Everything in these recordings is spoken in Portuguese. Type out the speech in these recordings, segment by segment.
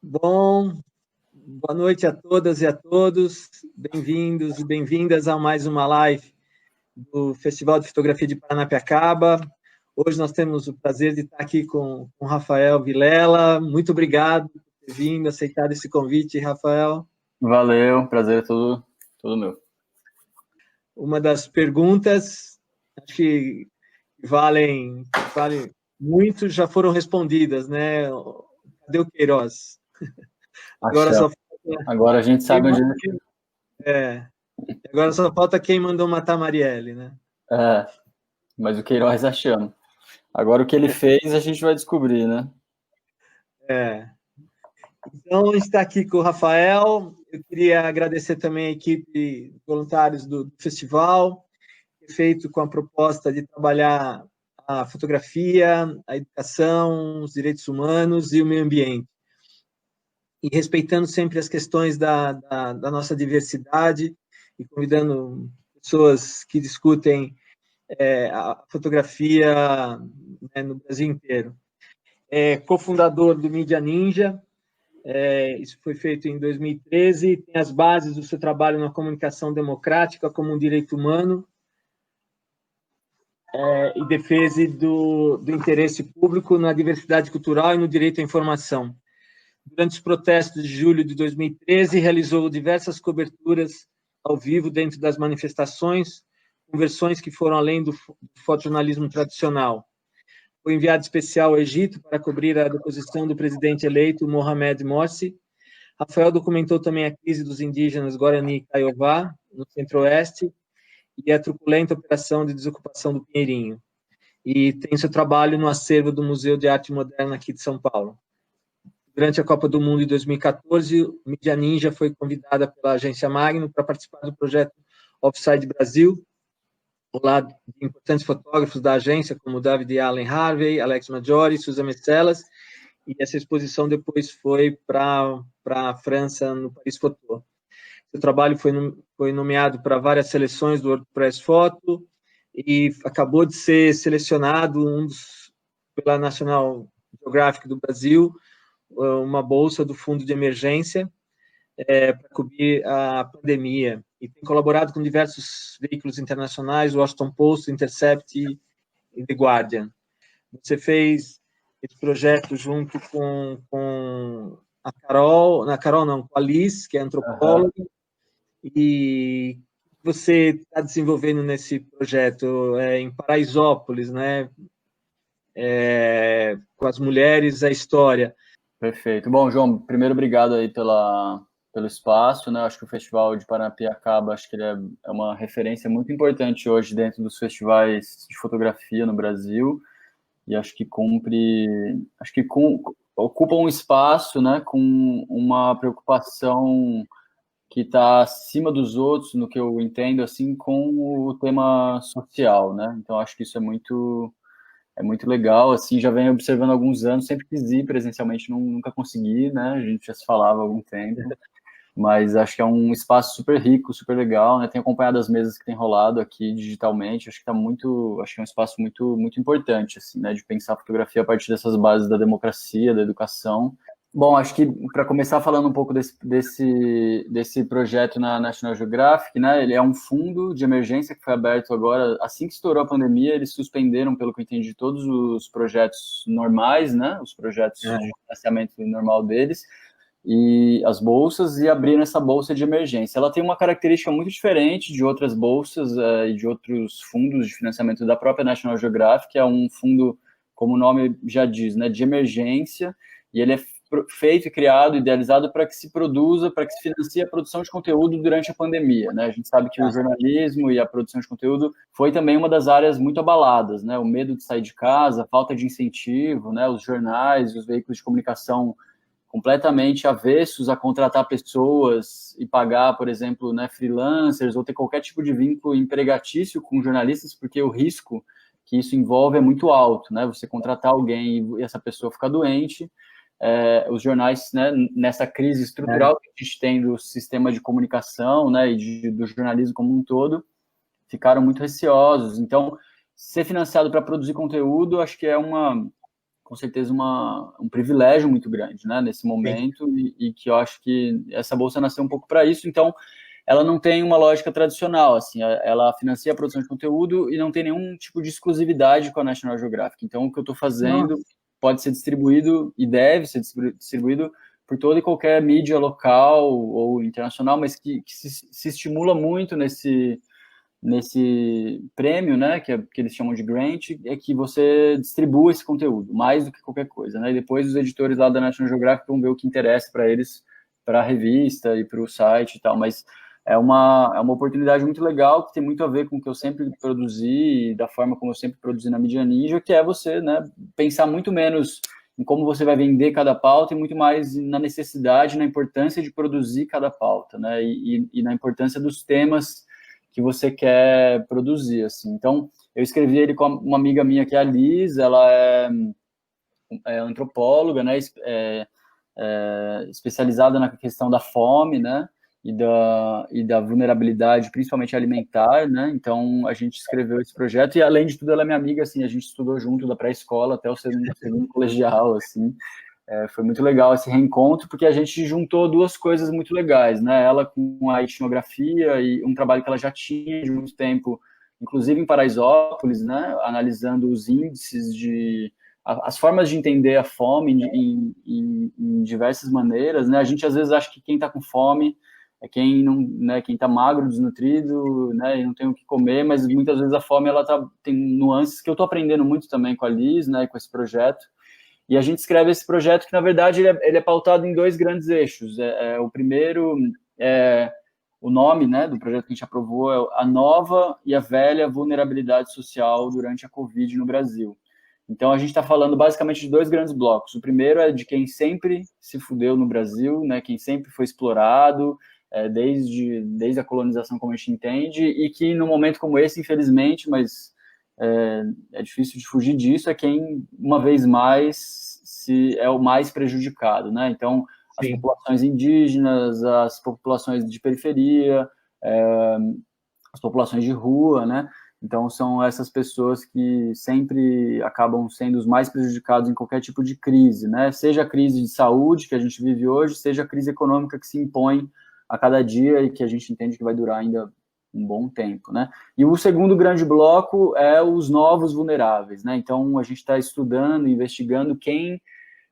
Bom, boa noite a todas e a todos. Bem-vindos e bem-vindas a mais uma live do Festival de Fotografia de Paranapiacaba. Hoje nós temos o prazer de estar aqui com o Rafael Vilela. Muito obrigado por ter vindo, aceitado esse convite, Rafael. Valeu, prazer é todo meu. Uma das perguntas, acho que valem muito, já foram respondidas, né? Cadê o Queiroz? Agora a gente sabe onde ele... Agora só falta quem mandou matar Marielle, né? Mas o Queiroz achamos. Agora o que ele fez a gente vai descobrir, né? Então, a gente está aqui com o Rafael. Eu queria agradecer também a equipe de voluntários do festival, feito com a proposta de trabalhar a fotografia, a educação, os direitos humanos e o meio ambiente. E respeitando sempre as questões da nossa diversidade e convidando pessoas que discutem a fotografia, né, no Brasil inteiro. Cofundador do Mídia Ninja, isso foi feito em 2013, tem as bases do seu trabalho na comunicação democrática como um direito humano e defesa do interesse público na diversidade cultural e no direito à informação. Durante os protestos de julho de 2013, realizou diversas coberturas ao vivo dentro das manifestações, com versões que foram além do fotojornalismo tradicional. Foi enviado especial ao Egito para cobrir a deposição do presidente eleito, Mohamed Morsi. Rafael documentou também a crise dos indígenas Guarani e Kaiowá, no Centro-Oeste, e a truculenta operação de desocupação do Pinheirinho. E tem seu trabalho no acervo do Museu de Arte Moderna aqui de São Paulo. Durante a Copa do Mundo de 2014, o Mídia Ninja foi convidada pela agência Magno para participar do projeto Offside Brasil, ao lado de importantes fotógrafos da agência, como David Allen Harvey, Alex Maggiore, Susan Mecelas, e essa exposição depois foi para a França, no Paris Photo. Seu trabalho foi nomeado para várias seleções do WordPress Photo e acabou de ser selecionado pela National Geographic do Brasil, uma bolsa do Fundo de Emergência para cobrir a pandemia. E tem colaborado com diversos veículos internacionais, o Washington Post, Intercept e The Guardian. Você fez esse projeto junto com a Carol, com a Liz, que é antropóloga, e você está desenvolvendo nesse projeto em Paraisópolis, né? Com as mulheres, a história. Perfeito. Bom, João, primeiro obrigado aí pelo espaço, né? Acho que o Festival de Paranapiacaba, acho que ele é uma referência muito importante hoje dentro dos festivais de fotografia no Brasil, e acho que ocupa um espaço, né, com uma preocupação que está acima dos outros, no que eu entendo, assim, com o tema social, né? Então, acho que isso é muito legal, assim, já venho observando há alguns anos, sempre quis ir presencialmente, nunca consegui, né? A gente já se falava há algum tempo, mas acho que é um espaço super rico, super legal, né? Tenho acompanhado as mesas que tem rolado aqui digitalmente, acho que é um espaço muito, muito importante, assim, né? De pensar a fotografia a partir dessas bases da democracia, da educação. Bom, acho que para começar falando um pouco desse projeto na National Geographic, né? Ele é um fundo de emergência que foi aberto agora, assim que estourou a pandemia, eles suspenderam, pelo que eu entendi, todos os projetos normais, né? Os projetos de financiamento normal deles, e as bolsas, e abriram essa bolsa de emergência. Ela tem uma característica muito diferente de outras bolsas e de outros fundos de financiamento da própria National Geographic, é um fundo, como o nome já diz, né? De emergência, e ele é feito, criado, idealizado para que se produza, para que se financie a produção de conteúdo durante a pandemia, né? A gente sabe que o jornalismo e a produção de conteúdo foi também uma das áreas muito abaladas, né? O medo de sair de casa, a falta de incentivo, né? Os jornais e os veículos de comunicação completamente avessos a contratar pessoas e pagar, por exemplo, né, freelancers ou ter qualquer tipo de vínculo empregatício com jornalistas, porque o risco que isso envolve é muito alto, né? Você contratar alguém e essa pessoa ficar doente. Os jornais, né, nessa crise estrutural que a gente tem do sistema de comunicação, né, e do jornalismo como um todo, ficaram muito receosos. Então, ser financiado para produzir conteúdo, acho que é uma com certeza um privilégio muito grande, né, nesse momento, e que eu acho que essa bolsa nasceu um pouco para isso. Então, ela não tem uma lógica tradicional, assim, ela financia a produção de conteúdo e não tem nenhum tipo de exclusividade com a National Geographic. Então, o que eu estou fazendo pode ser distribuído e deve ser distribuído por toda e qualquer mídia local ou internacional, mas que se estimula muito nesse prêmio, né, que eles chamam de grant, é que você distribua esse conteúdo, mais do que qualquer coisa, né, e depois os editores lá da National Geographic vão ver o que interessa para eles, para a revista e para o site e tal, mas é uma oportunidade muito legal, que tem muito a ver com o que eu sempre produzi, e da forma como eu sempre produzi na Mídia Ninja, que é você, né, pensar muito menos em como você vai vender cada pauta e muito mais na necessidade, na importância de produzir cada pauta, né, e na importância dos temas que você quer produzir, assim. Então, eu escrevi ele com uma amiga minha, que é a Liz, ela é antropóloga, né, especializada na questão da fome, né, e da vulnerabilidade, principalmente alimentar, né, então a gente escreveu esse projeto, e além de tudo ela é minha amiga, assim, a gente estudou junto da pré-escola até o segundo colegial, assim, foi muito legal esse reencontro, porque a gente juntou duas coisas muito legais, né, ela com a etnografia e um trabalho que ela já tinha de muito tempo, inclusive em Paraisópolis, né, analisando os índices as formas de entender a fome em diversas maneiras, né, a gente às vezes acha que quem está com fome é quem não, né, quem está magro, desnutrido, né, e não tem o que comer, mas muitas vezes a fome ela tem nuances que eu estou aprendendo muito também com a Liz, né, com esse projeto. E a gente escreve esse projeto que, na verdade, ele é pautado em dois grandes eixos. O primeiro o nome, né, do projeto que a gente aprovou é a nova e a velha vulnerabilidade social durante a Covid no Brasil. Então, a gente está falando basicamente de dois grandes blocos. O primeiro é de quem sempre se fudeu no Brasil, né, quem sempre foi explorado, desde a colonização, como a gente entende, e que, num momento como esse, infelizmente, mas é difícil de fugir disso, é quem, uma vez mais, é o mais prejudicado, né? Então, as populações indígenas, as populações de periferia, as populações de rua, né? Então, são essas pessoas que sempre acabam sendo os mais prejudicados em qualquer tipo de crise, né? Seja a crise de saúde que a gente vive hoje, seja a crise econômica que se impõe a cada dia e que a gente entende que vai durar ainda um bom tempo, né? E o segundo grande bloco é os novos vulneráveis, né? Então, a gente está estudando, investigando quem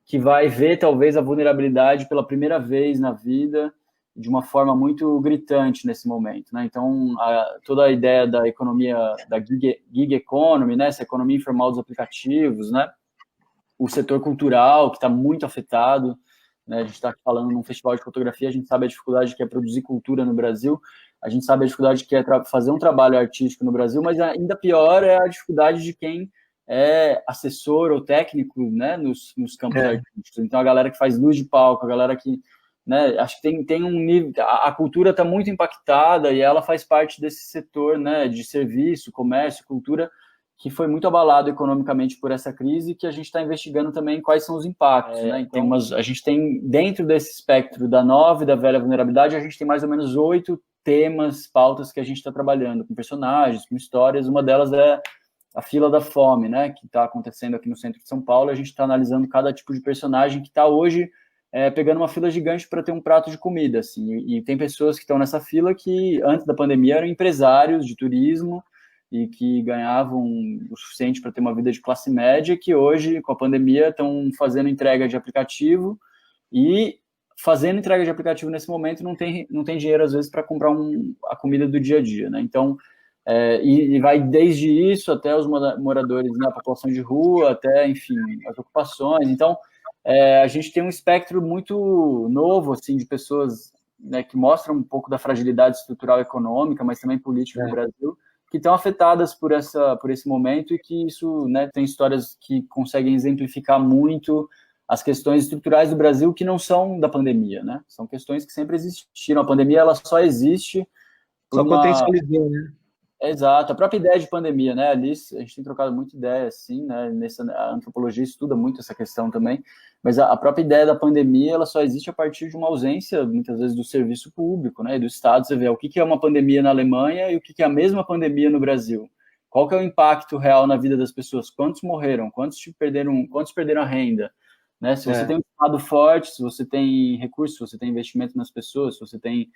que vai ver, talvez, a vulnerabilidade pela primeira vez na vida, de uma forma muito gritante nesse momento, né? Então, toda a ideia da economia, da gig economy, né? Essa economia informal dos aplicativos, né? O setor cultural, que está muito afetado, né? A gente está falando num festival de fotografia, a gente sabe a dificuldade que é produzir cultura no Brasil, a gente sabe a dificuldade que é fazer um trabalho artístico no Brasil, mas ainda pior é a dificuldade de quem é assessor ou técnico, né, nos campos artísticos. Então, a galera que faz luz de palco, a galera que, né, acho que tem um nível, a cultura está muito impactada e ela faz parte desse setor, né, de serviço, comércio, cultura, que foi muito abalado economicamente por essa crise, que a gente está investigando também quais são os impactos, né? Então, a gente tem, dentro desse espectro da nova e da velha vulnerabilidade, a gente tem mais ou menos 8 temas, pautas que a gente está trabalhando, com personagens, com histórias. Uma delas é a fila da fome, né, que está acontecendo aqui no centro de São Paulo. A gente está analisando cada tipo de personagem que está hoje pegando uma fila gigante para ter um prato de comida, assim. E tem pessoas que estão nessa fila que, antes da pandemia, eram empresários de turismo e que ganhavam o suficiente para ter uma vida de classe média, que hoje, com a pandemia, estão fazendo entrega de aplicativo e fazendo entrega de aplicativo nesse momento não tem dinheiro, às vezes, para comprar a comida do dia a dia, né? Então, e vai desde isso até os moradores na população de rua, até, enfim, as ocupações. Então, a gente tem um espectro muito novo, assim, de pessoas, né, que mostram um pouco da fragilidade estrutural econômica, mas também política no Brasil, que estão afetadas por esse momento e que isso, né, tem histórias que conseguem exemplificar muito as questões estruturais do Brasil que não são da pandemia, né? São questões que sempre existiram. A pandemia, ela só existe por potencializou, né? Exato, a própria ideia de pandemia, né, Alice, a gente tem trocado muita ideia, assim, né, a antropologia estuda muito essa questão também, mas a própria ideia da pandemia, ela só existe a partir de uma ausência, muitas vezes, do serviço público, né, e do Estado. Você vê o que é uma pandemia na Alemanha e o que é a mesma pandemia no Brasil. qual que é o impacto real na vida das pessoas? Quantos morreram? Quantos perderam a renda? Né? Se você tem um Estado forte, se você tem recursos, se você tem investimento nas pessoas, se você tem,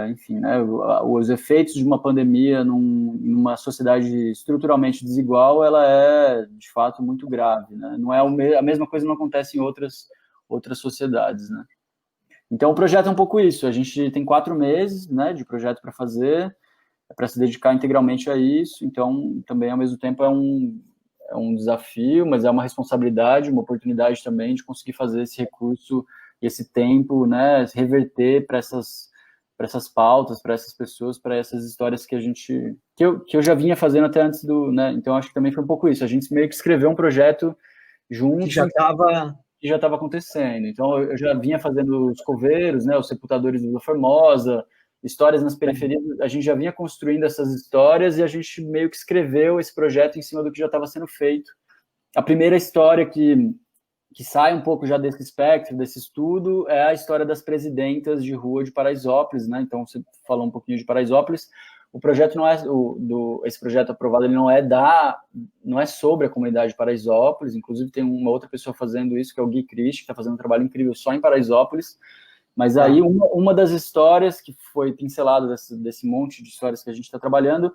enfim, né, os efeitos de uma pandemia numa sociedade estruturalmente desigual, ela é, de fato, muito grave. Né? Não é a mesma coisa não acontece em outras sociedades. Né? Então, o projeto é um pouco isso. A gente tem 4 meses, né, de projeto para fazer, para se dedicar integralmente a isso. Então, também, ao mesmo tempo, é um desafio, mas é uma responsabilidade, uma oportunidade também de conseguir fazer esse recurso e esse tempo, né, reverter para essas pautas, para essas pessoas, para essas histórias que eu já vinha fazendo até antes né, então acho que também foi um pouco isso, a gente meio que escreveu um projeto junto, que já estava acontecendo, então eu já vinha fazendo os coveiros, né, os sepultadores de Vila Formosa, histórias nas periferias, a gente já vinha construindo essas histórias e a gente meio que escreveu esse projeto em cima do que já estava sendo feito. A primeira história que sai um pouco já desse espectro, desse estudo, é a história das presidentas de rua de Paraisópolis, né? Então, você falou um pouquinho de Paraisópolis. O projeto não é esse projeto aprovado, ele não é sobre a comunidade de Paraisópolis. Inclusive, tem uma outra pessoa fazendo isso, que é o Gui Christ, que está fazendo um trabalho incrível só em Paraisópolis. Mas aí, uma das histórias que foi pincelada desse monte de histórias que a gente está trabalhando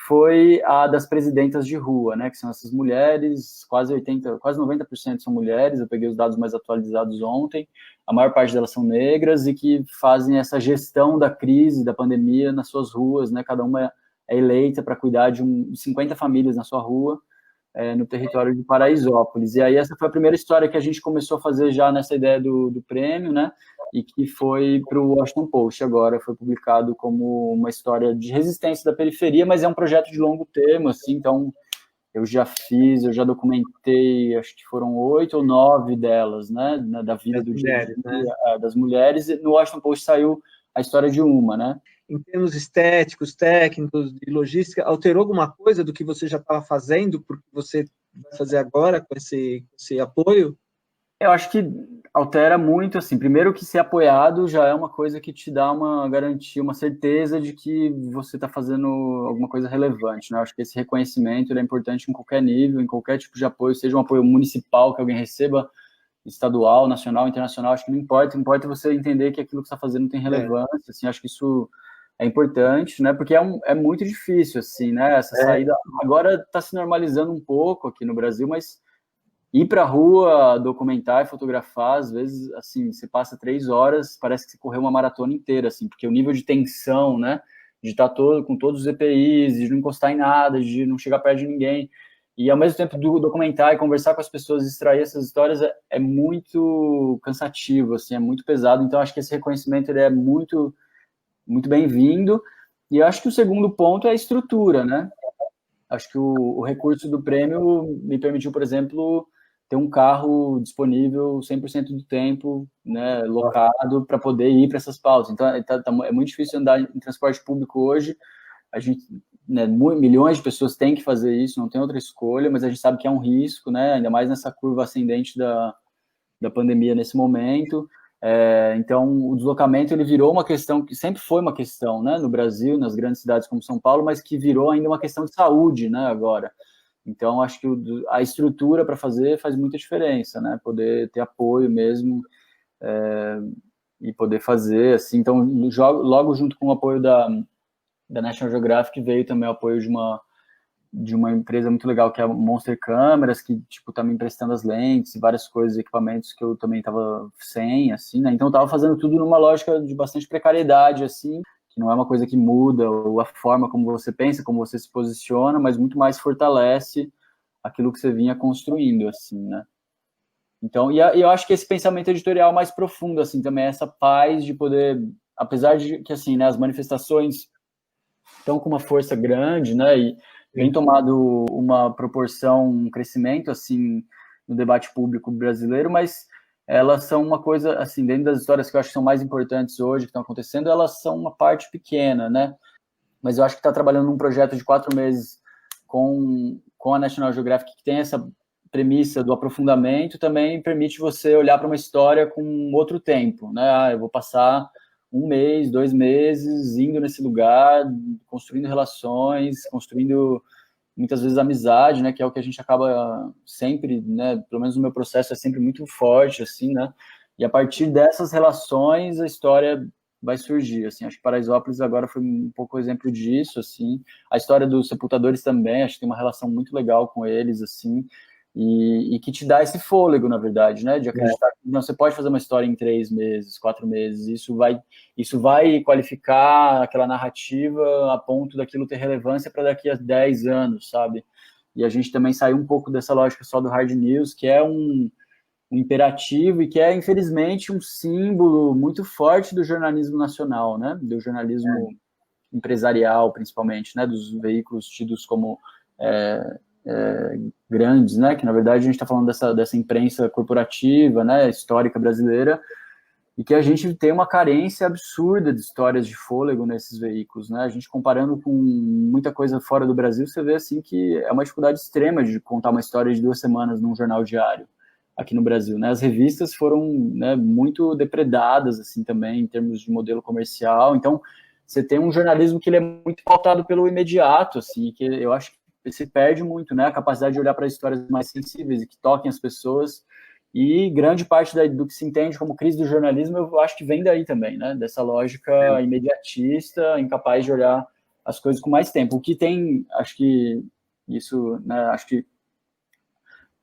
foi a das presidentas de rua, né, que são essas mulheres, quase 90% são mulheres, eu peguei os dados mais atualizados ontem, a maior parte delas são negras e que fazem essa gestão da crise, da pandemia nas suas ruas, né, cada uma é eleita para cuidar de 50 famílias na sua rua, no território de Paraisópolis. E aí essa foi a primeira história que a gente começou a fazer já nessa ideia do prêmio, né, e que foi para o Washington Post agora, foi publicado como uma história de resistência da periferia, mas é um projeto de longo termo, assim, então eu já documentei, acho que foram 8 ou 9 delas, né, da vida do dia, né? Das mulheres, e no Washington Post saiu a história de uma, né. Em termos estéticos, técnicos, de logística, alterou alguma coisa do que você já estava fazendo, porque você vai fazer agora com esse apoio? Eu acho que altera muito, assim, primeiro que ser apoiado já é uma coisa que te dá uma garantia, uma certeza de que você está fazendo alguma coisa relevante, né? Eu acho que esse reconhecimento ele é importante em qualquer nível, em qualquer tipo de apoio, seja um apoio municipal que alguém receba, estadual, nacional, internacional, acho que não importa você entender que aquilo que você está fazendo tem relevância, assim, acho que isso é importante, né? Porque é muito difícil, assim, né? Essa saída agora está se normalizando um pouco aqui no Brasil, mas ir para a rua, documentar e fotografar, às vezes, assim, você passa 3 horas, parece que você correu uma maratona inteira, assim, porque o nível de tensão, né, de estar com todos os EPIs, de não encostar em nada, de não chegar perto de ninguém, e ao mesmo tempo documentar e conversar com as pessoas, extrair essas histórias, é muito cansativo, assim, é muito pesado, então acho que esse reconhecimento ele é muito, muito bem-vindo, e eu acho que o segundo ponto é a estrutura, né, acho que o recurso do prêmio me permitiu, por exemplo, ter um carro disponível 100% do tempo, né, locado, para poder ir para essas pautas. Então, é muito difícil andar em transporte público hoje. A gente, né, milhões de pessoas têm que fazer isso, não tem outra escolha, mas a gente sabe que é um risco, né, ainda mais nessa curva ascendente da pandemia nesse momento. Então, o deslocamento ele virou uma questão que sempre foi uma questão, né, no Brasil, nas grandes cidades como São Paulo, mas que virou ainda uma questão de saúde, né, agora. Então, acho que a estrutura para fazer faz muita diferença, né? Poder ter apoio mesmo e poder fazer, assim. Então, logo junto com o apoio da National Geographic veio também o apoio de uma empresa muito legal, que é a Monster Câmeras, que, tipo, tá me emprestando as lentes e várias coisas, equipamentos que eu também tava sem, assim, né? Então, eu tava fazendo tudo numa lógica de bastante precariedade, assim, que não é uma coisa que muda a forma como você pensa, como você se posiciona, mas muito mais fortalece aquilo que você vinha construindo, assim, né? Então, e eu acho que esse pensamento editorial mais profundo, assim, também é essa paz de poder, apesar de que, assim, né, as manifestações estão com uma força grande, né, e vem tomado uma proporção, um crescimento, assim, no debate público brasileiro, mas elas são uma coisa, assim, dentro das histórias que eu acho que são mais importantes hoje, que estão acontecendo, elas são uma parte pequena, né? Mas eu acho que está trabalhando num projeto de 4 meses com a National Geographic, que tem essa premissa do aprofundamento, também permite você olhar para uma história com outro tempo, né? Eu vou passar 1 mês, 2 meses indo nesse lugar, construindo relações, construindo muitas vezes amizade, né, que é o que a gente acaba sempre, né, pelo menos no meu processo é sempre muito forte, assim, né, e a partir dessas relações a história vai surgir, assim, acho que Paraisópolis agora foi um pouco exemplo disso, assim, a história dos Sepultadores também, acho que tem uma relação muito legal com eles, assim, e que te dá esse fôlego, na verdade, né, de acreditar que não, você pode fazer uma história em 3 meses, 4 meses, isso vai qualificar aquela narrativa a ponto daquilo ter relevância para daqui a 10 anos, sabe? E a gente também saiu um pouco dessa lógica só do hard news, que é um imperativo e que é, infelizmente, um símbolo muito forte do jornalismo nacional, né? Do jornalismo empresarial, principalmente, né? Dos veículos tidos como grandes, né? Que, na verdade, a gente está falando dessa imprensa corporativa, né? Histórica brasileira, e que a gente tem uma carência absurda de histórias de fôlego nesses veículos, né? A gente comparando com muita coisa fora do Brasil, você vê assim que é uma dificuldade extrema de contar uma história de 2 semanas num jornal diário aqui no Brasil, né? As revistas foram, né, muito depredadas assim também em termos de modelo comercial. Então, você tem um jornalismo que ele é muito pautado pelo imediato, assim, que eu acho que se perde muito, né? A capacidade de olhar para histórias mais sensíveis e que toquem as pessoas. E grande parte do que se entende como crise do jornalismo, eu acho que vem daí também, né? Dessa lógica imediatista, incapaz de olhar as coisas com mais tempo. O que tem, acho que isso, né? Acho que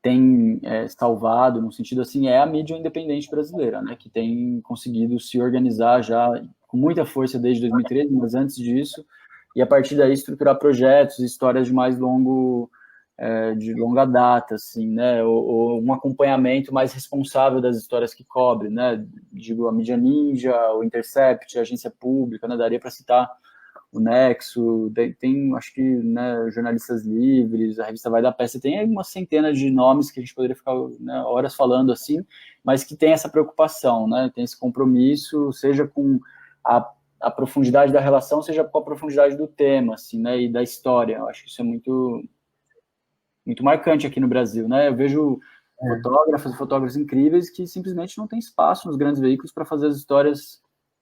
tem salvado, no sentido assim, é a mídia independente brasileira, né? Que tem conseguido se organizar já com muita força desde 2013, mas antes disso, e a partir daí estruturar projetos, histórias de mais de longa data, assim, né, ou um acompanhamento mais responsável das histórias que cobre, né, digo, a Mídia Ninja, o Intercept, a Agência Pública, né, daria para citar o Nexo, tem acho que, né, Jornalistas Livres, a revista Vai da Peça, tem uma centena de nomes que a gente poderia ficar, né, horas falando assim, mas que tem essa preocupação, né, tem esse compromisso, seja com a profundidade da relação, seja com a profundidade do tema, assim, né, e da história. Eu acho que isso é muito marcante aqui no Brasil, né? Eu vejo fotógrafos incríveis que simplesmente não tem espaço nos grandes veículos para fazer as histórias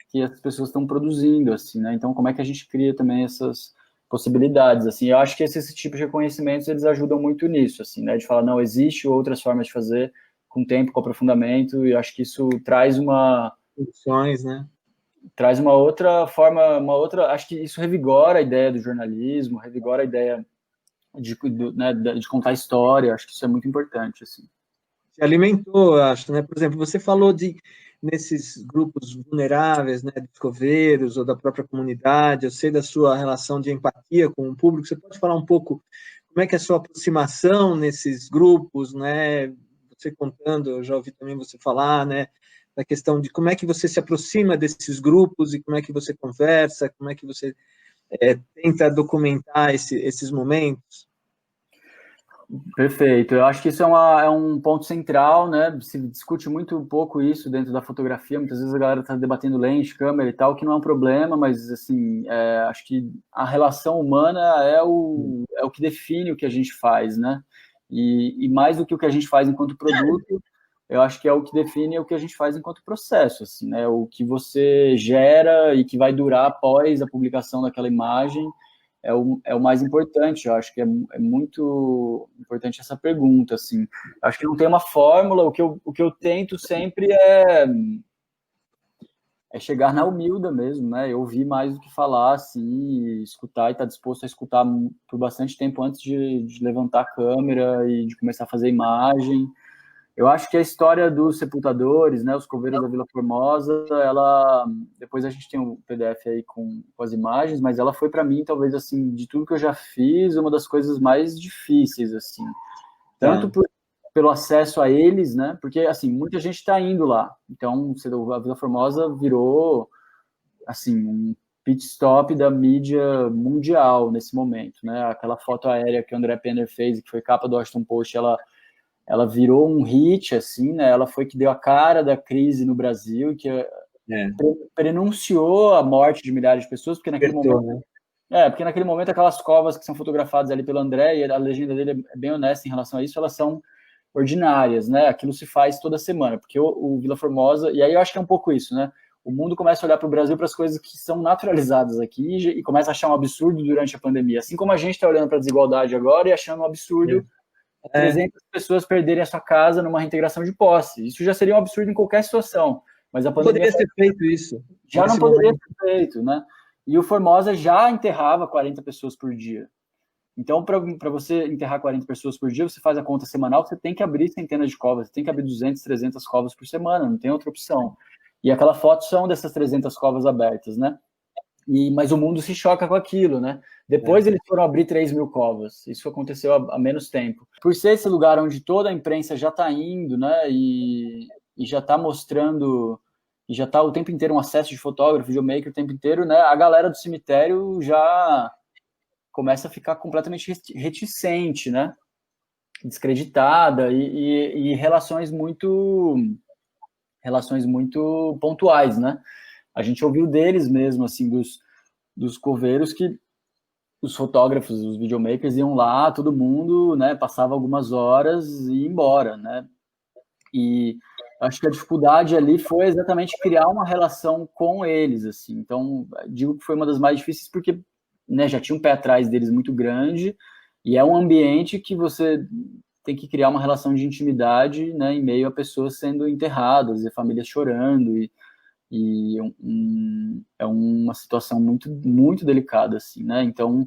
que as pessoas estão produzindo, assim, né? Então, como é que a gente cria também essas possibilidades, assim? Eu acho que esse tipo de reconhecimentos, eles ajudam muito nisso, assim, né? De falar, não, existe outras formas de fazer com tempo, com aprofundamento, e eu acho que isso traz né? Traz uma outra forma, acho que isso revigora a ideia do jornalismo, revigora a ideia de contar história, acho que isso é muito importante, assim. Se alimentou, acho, né? Por exemplo, você falou nesses grupos vulneráveis, né, de coveiros ou da própria comunidade, eu sei da sua relação de empatia com o público, você pode falar um pouco como é que é a sua aproximação nesses grupos, né? Você contando, eu já ouvi também você falar, né, da questão de como é que você se aproxima desses grupos e como é que você conversa, como é que você tenta documentar esses momentos. Perfeito, eu acho que isso é um ponto central, né? Se discute muito pouco isso dentro da fotografia, muitas vezes a galera está debatendo lente, câmera e tal, que não é um problema, mas assim, acho que a relação humana é o que define o que a gente faz, né? E mais do que o que a gente faz enquanto produto, eu acho que é o que define o que a gente faz enquanto processo, assim, né? O que você gera e que vai durar após a publicação daquela imagem é o mais importante. Eu acho que é muito importante essa pergunta, assim. Acho que não tem uma fórmula, o que eu tento sempre é chegar na humilda mesmo, né? Eu ouvir mais do que falar, assim, escutar e estar disposto a escutar por bastante tempo antes de levantar a câmera e de começar a fazer imagem. Eu acho que a história dos Sepultadores, né, os coveiros da Vila Formosa, ela, depois a gente tem um PDF aí com as imagens, mas ela foi para mim, talvez, assim, de tudo que eu já fiz, uma das coisas mais difíceis, assim, tanto pelo acesso a eles, né, porque, assim, muita gente está indo lá, então a Vila Formosa virou, assim, um pit stop da mídia mundial nesse momento, né, aquela foto aérea que o André Penner fez, que foi capa do Washington Post, ela virou um hit, assim, né? Ela foi que deu a cara da crise no Brasil, que prenunciou a morte de milhares de pessoas, porque naquele momento... porque naquele momento aquelas covas que são fotografadas ali pelo André, e a legenda dele é bem honesta em relação a isso, elas são ordinárias, né? Aquilo se faz toda semana, porque o Vila Formosa... E aí eu acho que é um pouco isso, né? o mundo começa a olhar para o Brasil para as coisas que são naturalizadas aqui e começa a achar um absurdo durante a pandemia. Assim como a gente está olhando para a desigualdade agora e achando um absurdo 300 pessoas perderem a sua casa numa reintegração de posse. Isso já seria um absurdo em qualquer situação. Mas a pandemia poderia ser feito isso. Já não poderia ser feito, né? E o Formosa já enterrava 40 pessoas por dia. Então, para você enterrar 40 pessoas por dia, você faz a conta semanal, você tem que abrir centenas de covas, você tem que abrir 200, 300 covas por semana, não tem outra opção. E aquela foto são dessas 300 covas abertas, né? Mas o mundo se choca com aquilo, né? Depois eles foram abrir 3.000 covas. Isso aconteceu há menos tempo. Por ser esse lugar onde toda a imprensa já está indo, né? E já está mostrando, e já está o tempo inteiro um acesso de fotógrafo, videomaker o tempo inteiro, né? A galera do cemitério já começa a ficar completamente reticente, né? Descreditada e relações muito pontuais, né? A gente ouviu deles mesmo, assim, dos coveiros, que os fotógrafos, os videomakers iam lá, todo mundo, né, passava algumas horas e ia embora, né? E acho que a dificuldade ali foi exatamente criar uma relação com eles, assim. Então, digo que foi uma das mais difíceis porque, né, já tinha um pé atrás deles muito grande e é um ambiente que você tem que criar uma relação de intimidade, né, em meio a pessoas sendo enterradas e famílias chorando é uma situação muito, muito delicada, assim, né? Então,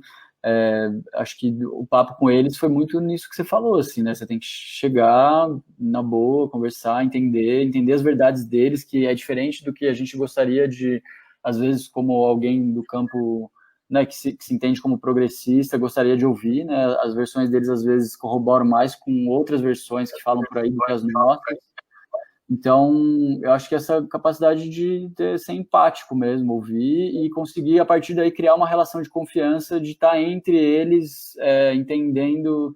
acho que o papo com eles foi muito nisso que você falou, assim, né? Você tem que chegar na boa, conversar, entender as verdades deles, que é diferente do que a gente gostaria de, às vezes, como alguém do campo, né, que se entende como progressista, gostaria de ouvir, né? As versões deles, às vezes, corroboram mais com outras versões que falam por aí do que as nossas. Então, eu acho que essa capacidade de ser empático mesmo, ouvir e conseguir, a partir daí, criar uma relação de confiança, de estar entre eles, entendendo...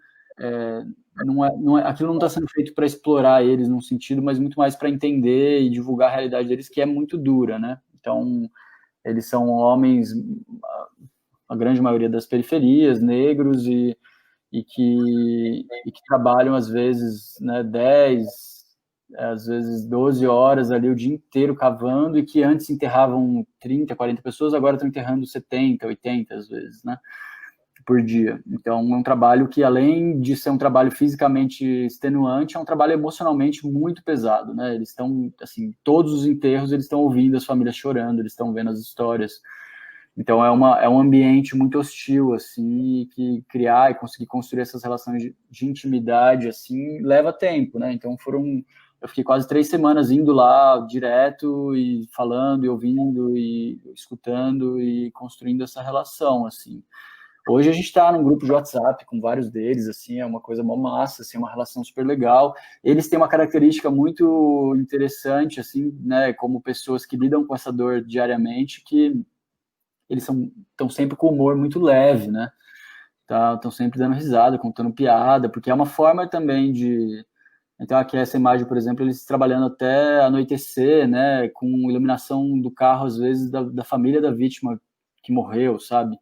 aquilo não está sendo feito para explorar eles num sentido, mas muito mais para entender e divulgar a realidade deles, que é muito dura, né? Então, eles são homens, a grande maioria das periferias, negros, e que trabalham, às vezes, né, 10... às vezes 12 horas ali o dia inteiro cavando, e que antes enterravam 30, 40 pessoas, agora estão enterrando 70, 80 às vezes, né, por dia. Então é um trabalho que, além de ser um trabalho fisicamente extenuante, é um trabalho emocionalmente muito pesado, né? Eles estão, assim, todos os enterros eles estão ouvindo as famílias chorando, eles estão vendo as histórias. Então é um ambiente muito hostil, assim, que criar e conseguir construir essas relações de intimidade, assim, leva tempo, né? Então eu fiquei quase 3 semanas indo lá direto e falando e ouvindo e escutando e construindo essa relação, assim. Hoje a gente está num grupo de WhatsApp com vários deles, assim, é uma coisa mó massa, assim, uma relação super legal. Eles têm uma característica muito interessante, assim, né, como pessoas que lidam com essa dor diariamente, que eles estão sempre com humor muito leve, né? Estão sempre dando risada, contando piada, porque é uma forma também de... Então, aqui essa imagem, por exemplo, eles trabalhando até anoitecer, né? Com iluminação do carro, às vezes, da família da vítima que morreu, sabe?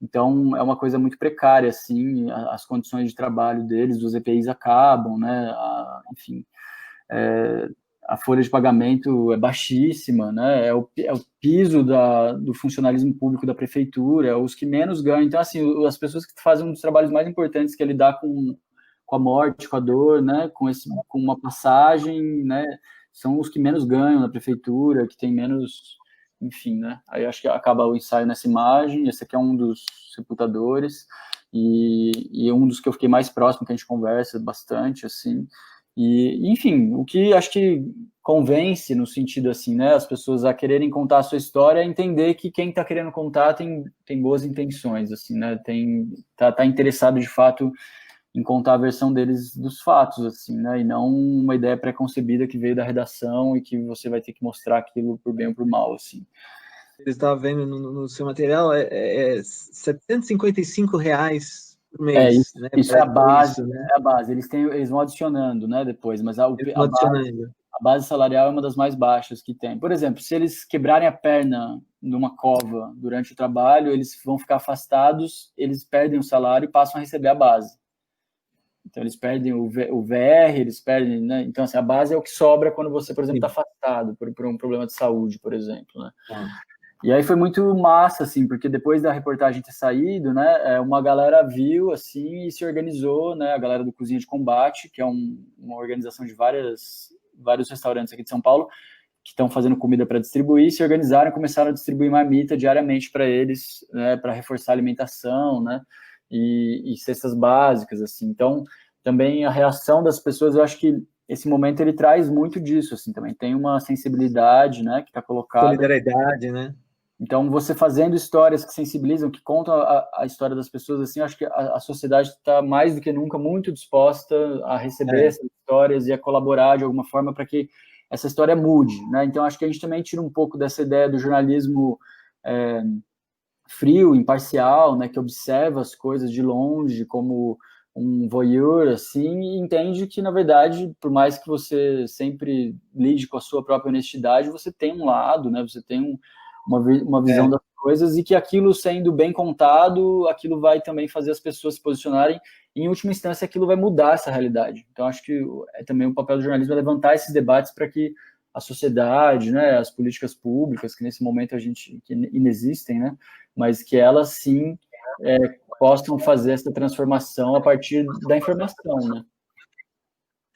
Então, é uma coisa muito precária, assim, as condições de trabalho deles, dos EPIs acabam, né? Enfim, a folha de pagamento é baixíssima, né? É o piso do funcionalismo público da prefeitura, é os que menos ganham. Então, assim, as pessoas que fazem um dos trabalhos mais importantes, que é lidar com a morte, com a dor, né? Com uma passagem, né? São os que menos ganham na prefeitura, que tem menos, enfim, né? Aí acho que acaba o ensaio nessa imagem. Esse aqui é um dos sepultadores e um dos que eu fiquei mais próximo, que a gente conversa bastante, assim. E, enfim, o que acho que convence no sentido, assim, né, as pessoas a quererem contar a sua história, é entender que quem está querendo contar tem boas intenções, assim, né, tá interessado, de fato, em contar a versão deles dos fatos, assim, né, e não uma ideia pré-concebida que veio da redação e que você vai ter que mostrar aquilo por bem ou por mal, assim. Você estava vendo no seu material, R$ 755 por mês. Isso, né? isso é a base, isso, né? é a base. Eles vão adicionando, né, depois, mas a base salarial é uma das mais baixas que tem. Por exemplo, se eles quebrarem a perna numa cova durante o trabalho, eles vão ficar afastados, eles perdem o salário e passam a receber a base. Então, eles perdem o VR, eles perdem, né? Então, assim, a base é o que sobra quando você, por exemplo, está afastado por um problema de saúde, por exemplo, né? E aí foi muito massa, assim, porque depois da reportagem ter saído, né, uma galera viu, assim, e se organizou, né, a galera do Cozinha de Combate, que é uma organização de vários restaurantes aqui de São Paulo, que estão fazendo comida para distribuir, se organizaram e começaram a distribuir marmita diariamente para eles, né, para reforçar a alimentação, né, e cestas básicas, assim. Então, também a reação das pessoas, eu acho que esse momento ele traz muito disso, assim, também tem uma sensibilidade, né, que está colocada. Solidariedade, né? Então, você fazendo histórias que sensibilizam, que contam a história das pessoas, assim, eu acho que a sociedade está mais do que nunca muito disposta a receber essas histórias e a colaborar de alguma forma para que essa história mude, né? Então, acho que a gente também tira um pouco dessa ideia do jornalismo frio, imparcial, né, que observa as coisas de longe como um voyeur, assim, e entende que, na verdade, por mais que você sempre lide com a sua própria honestidade, você tem um lado, né, você tem uma visão das coisas, e que aquilo sendo bem contado, aquilo vai também fazer as pessoas se posicionarem, e, em última instância, aquilo vai mudar essa realidade. Então, acho que também o papel do jornalismo é levantar esses debates para que a sociedade, né, as políticas públicas, que nesse momento que inexistem, né, mas que elas sim possam fazer essa transformação a partir da informação, né.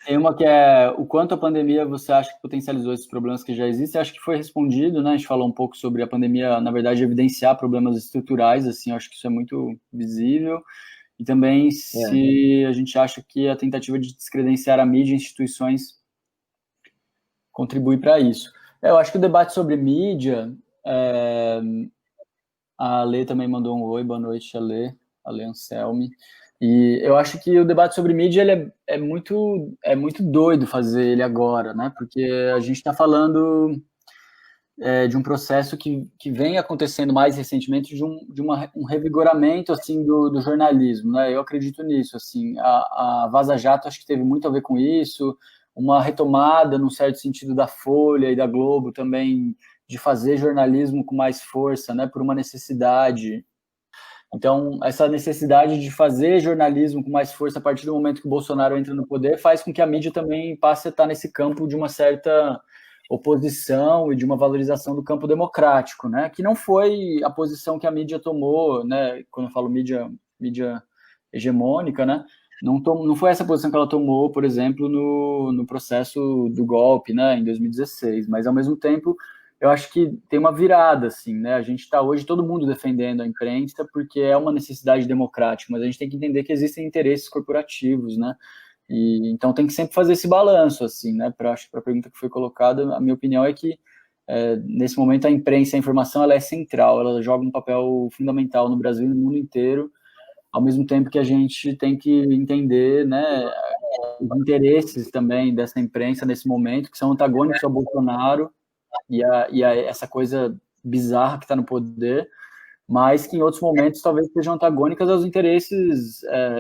Tem uma que é o quanto a pandemia você acha que potencializou esses problemas que já existem. Acho que foi respondido, né? A gente falou um pouco sobre a pandemia, na verdade, evidenciar problemas estruturais, assim, acho que isso é muito visível. E também se a gente acha que a tentativa de descredenciar a mídia e instituições contribui para isso. Eu acho que o debate sobre mídia, a Lê também mandou um oi, boa noite, a Lê Anselmi. E eu acho que o debate sobre mídia ele é muito doido fazer ele agora, né? Porque a gente está falando de um processo que vem acontecendo mais recentemente de um revigoramento assim do jornalismo, né? Eu acredito nisso, assim. A Vaza Jato acho que teve muito a ver com isso, uma retomada, num certo sentido, da Folha e da Globo também de fazer jornalismo com mais força, né? Por uma necessidade. Então, essa necessidade de fazer jornalismo com mais força a partir do momento que o Bolsonaro entra no poder faz com que a mídia também passe a estar nesse campo de uma certa oposição e de uma valorização do campo democrático, né? Que não foi a posição que a mídia tomou, né? Quando eu falo mídia hegemônica, né? Não foi essa posição que ela tomou, por exemplo, no processo do golpe, né? Em 2016. Mas, ao mesmo tempo, eu acho que tem uma virada, assim, né? A gente está hoje todo mundo defendendo a imprensa porque é uma necessidade democrática, mas a gente tem que entender que existem interesses corporativos, né? E então tem que sempre fazer esse balanço, assim, né? Acho que para a pergunta que foi colocada, a minha opinião é que nesse momento a imprensa, a informação, ela é central, ela joga um papel fundamental no Brasil e no mundo inteiro, ao mesmo tempo que a gente tem que entender, né? Os interesses também dessa imprensa nesse momento que são antagônicos ao Bolsonaro e essa coisa bizarra que está no poder, mas que em outros momentos talvez sejam antagônicas aos interesses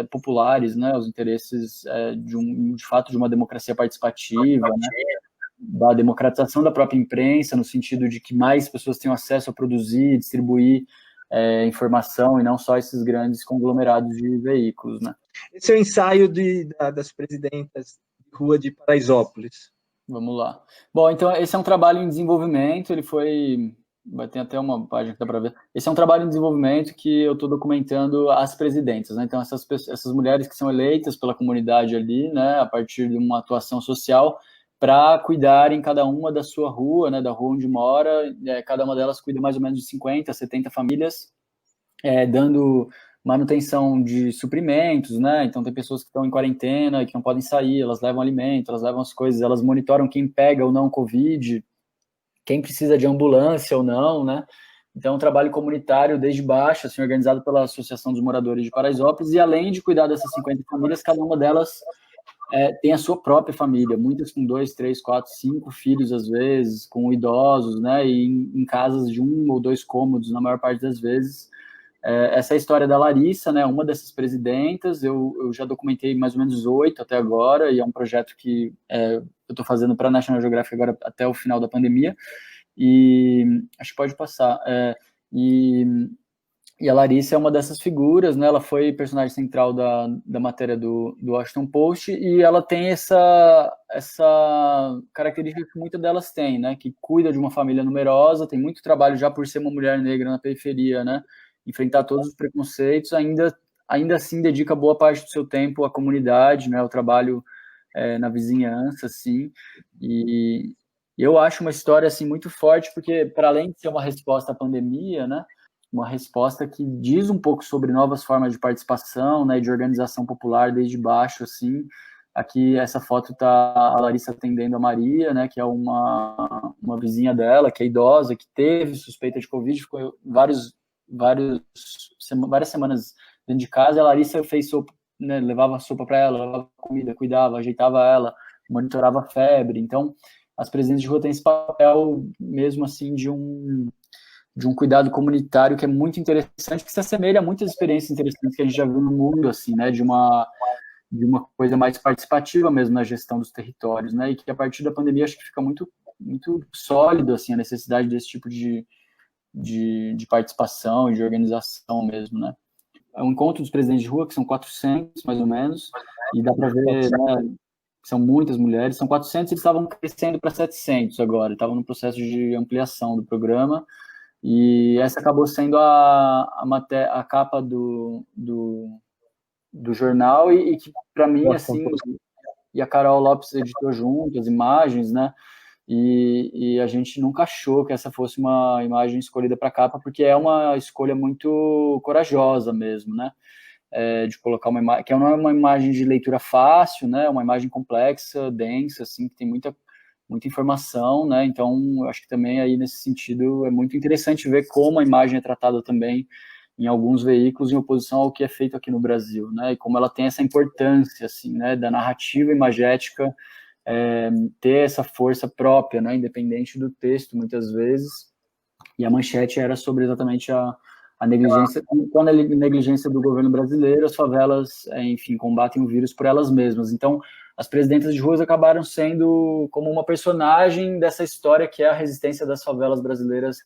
populares, né, aos interesses de fato de uma democracia participativa, né, da democratização da própria imprensa, no sentido de que mais pessoas tenham acesso a produzir, distribuir informação e não só esses grandes conglomerados de veículos, né. Esse é o ensaio das presidentas de rua de Paraisópolis. Vamos lá. Bom, então esse é um trabalho em desenvolvimento, vai ter até uma página que dá para ver. Esse é um trabalho em desenvolvimento que eu estou documentando as presidentes, né? Então essas mulheres que são eleitas pela comunidade ali, né, a partir de uma atuação social, para cuidarem cada uma da sua rua, né, da rua onde mora, cada uma delas cuida mais ou menos de 50, 70 famílias, dando manutenção de suprimentos, né? Então tem pessoas que estão em quarentena, que não podem sair, elas levam alimento, elas levam as coisas, elas monitoram quem pega ou não Covid, quem precisa de ambulância ou não, né? Então, um trabalho comunitário desde baixo, assim, organizado pela Associação dos Moradores de Paraisópolis, e além de cuidar dessas 50 famílias, cada uma delas tem a sua própria família, muitas com 2, 3, 4, 5 filhos, às vezes, com idosos, né? E em casas de 1 ou 2 cômodos, na maior parte das vezes. Essa é a história da Larissa, né, uma dessas presidentas. Eu já documentei mais ou menos 8 até agora, e é um projeto que eu estou fazendo para a National Geographic agora até o final da pandemia, e acho que pode passar. E E a Larissa é uma dessas figuras, né? Ela foi personagem central da matéria do Washington Post, e ela tem essa característica que muitas delas têm, né? Que cuida de uma família numerosa, tem muito trabalho já por ser uma mulher negra na periferia, né? Enfrentar todos os preconceitos, ainda assim dedica boa parte do seu tempo à comunidade, né? Ao trabalho na vizinhança, assim. E eu acho uma história assim muito forte, porque para além de ser uma resposta à pandemia, né? Uma resposta que diz um pouco sobre novas formas de participação, né, de organização popular desde baixo, assim. Aqui essa foto tá a Larissa atendendo a Maria, né, que é uma vizinha dela, que é idosa, que teve suspeita de Covid, ficou várias semanas dentro de casa. A Larissa fez sopa, né, levava sopa para ela, levava comida, cuidava, ajeitava ela, monitorava a febre. Então, as presidentes de rua têm esse papel mesmo assim de um cuidado comunitário que é muito interessante, que se assemelha a muitas experiências interessantes que a gente já viu no mundo, assim, né, de uma coisa mais participativa mesmo na gestão dos territórios, né, e que a partir da pandemia acho que fica muito sólido, assim, a necessidade desse tipo de participação e de organização mesmo, né. É um encontro dos presidentes de rua, que são 400, mais ou menos, e dá para ver, né, são muitas mulheres, são 400, eles estavam crescendo para 700 agora, estavam no processo de ampliação do programa. E essa acabou sendo a capa do jornal, e que, para mim, assim, e a Carol Lopes editou junto as imagens, né? E a gente nunca achou que essa fosse uma imagem escolhida para capa, porque é uma escolha muito corajosa mesmo, né? De colocar uma imagem, que não é uma imagem de leitura fácil, né? Uma imagem complexa, densa, assim, que tem muita informação, né? Então, acho que também aí nesse sentido é muito interessante ver como a imagem é tratada também em alguns veículos em oposição ao que é feito aqui no Brasil, né? E como ela tem essa importância, assim, né? Da narrativa imagética ter essa força própria, né? Independente do texto, muitas vezes. E a manchete era sobre exatamente a negligência, quando a negligência do governo brasileiro, as favelas, enfim, combatem o vírus por elas mesmas. Então, as presidentas de ruas acabaram sendo como uma personagem dessa história que é a resistência das favelas brasileiras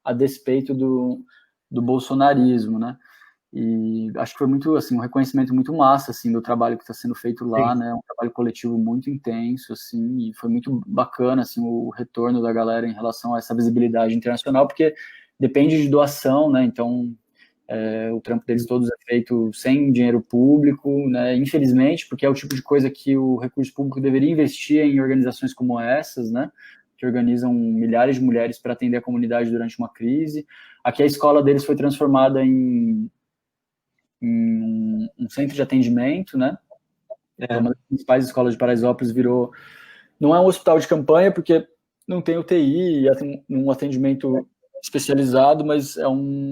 a despeito do bolsonarismo, né? E acho que foi muito, assim, um reconhecimento muito massa, assim, do trabalho que está sendo feito lá, né? Um trabalho coletivo muito intenso, assim, e foi muito bacana, assim, o retorno da galera em relação a essa visibilidade internacional, porque depende de doação, né? Então, o trampo deles todos é feito sem dinheiro público, né? Infelizmente, porque é o tipo de coisa que o recurso público deveria investir em organizações como essas, né? Que organizam milhares de mulheres para atender a comunidade durante uma crise. Aqui a escola deles foi transformada em um centro de atendimento, né? Uma das principais escolas de Paraisópolis virou... Não é um hospital de campanha, porque não tem UTI, um atendimento especializado, mas é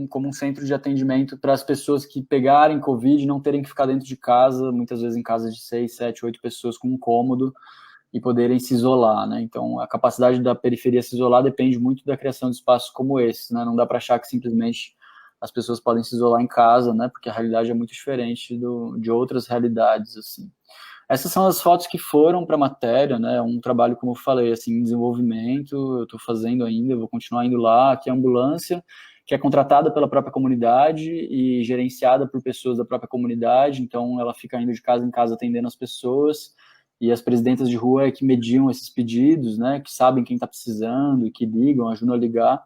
como um centro de atendimento para as pessoas que pegarem Covid, não terem que ficar dentro de casa, muitas vezes em casas de 6, 7, 8 pessoas com um cômodo, e poderem se isolar, né? Então, a capacidade da periferia se isolar depende muito da criação de espaços como esse, né? Não dá para achar que simplesmente as pessoas podem se isolar em casa, né? Porque a realidade é muito diferente de outras realidades, assim. Essas são as fotos que foram para a matéria, né? Um trabalho, como eu falei, assim, em desenvolvimento, eu estou fazendo ainda, eu vou continuar indo lá. Aqui é a ambulância, que é contratada pela própria comunidade e gerenciada por pessoas da própria comunidade, então ela fica indo de casa em casa atendendo as pessoas, e as presidentas de rua é que mediam esses pedidos, né? Que sabem quem está precisando e que ligam, ajudam a ligar.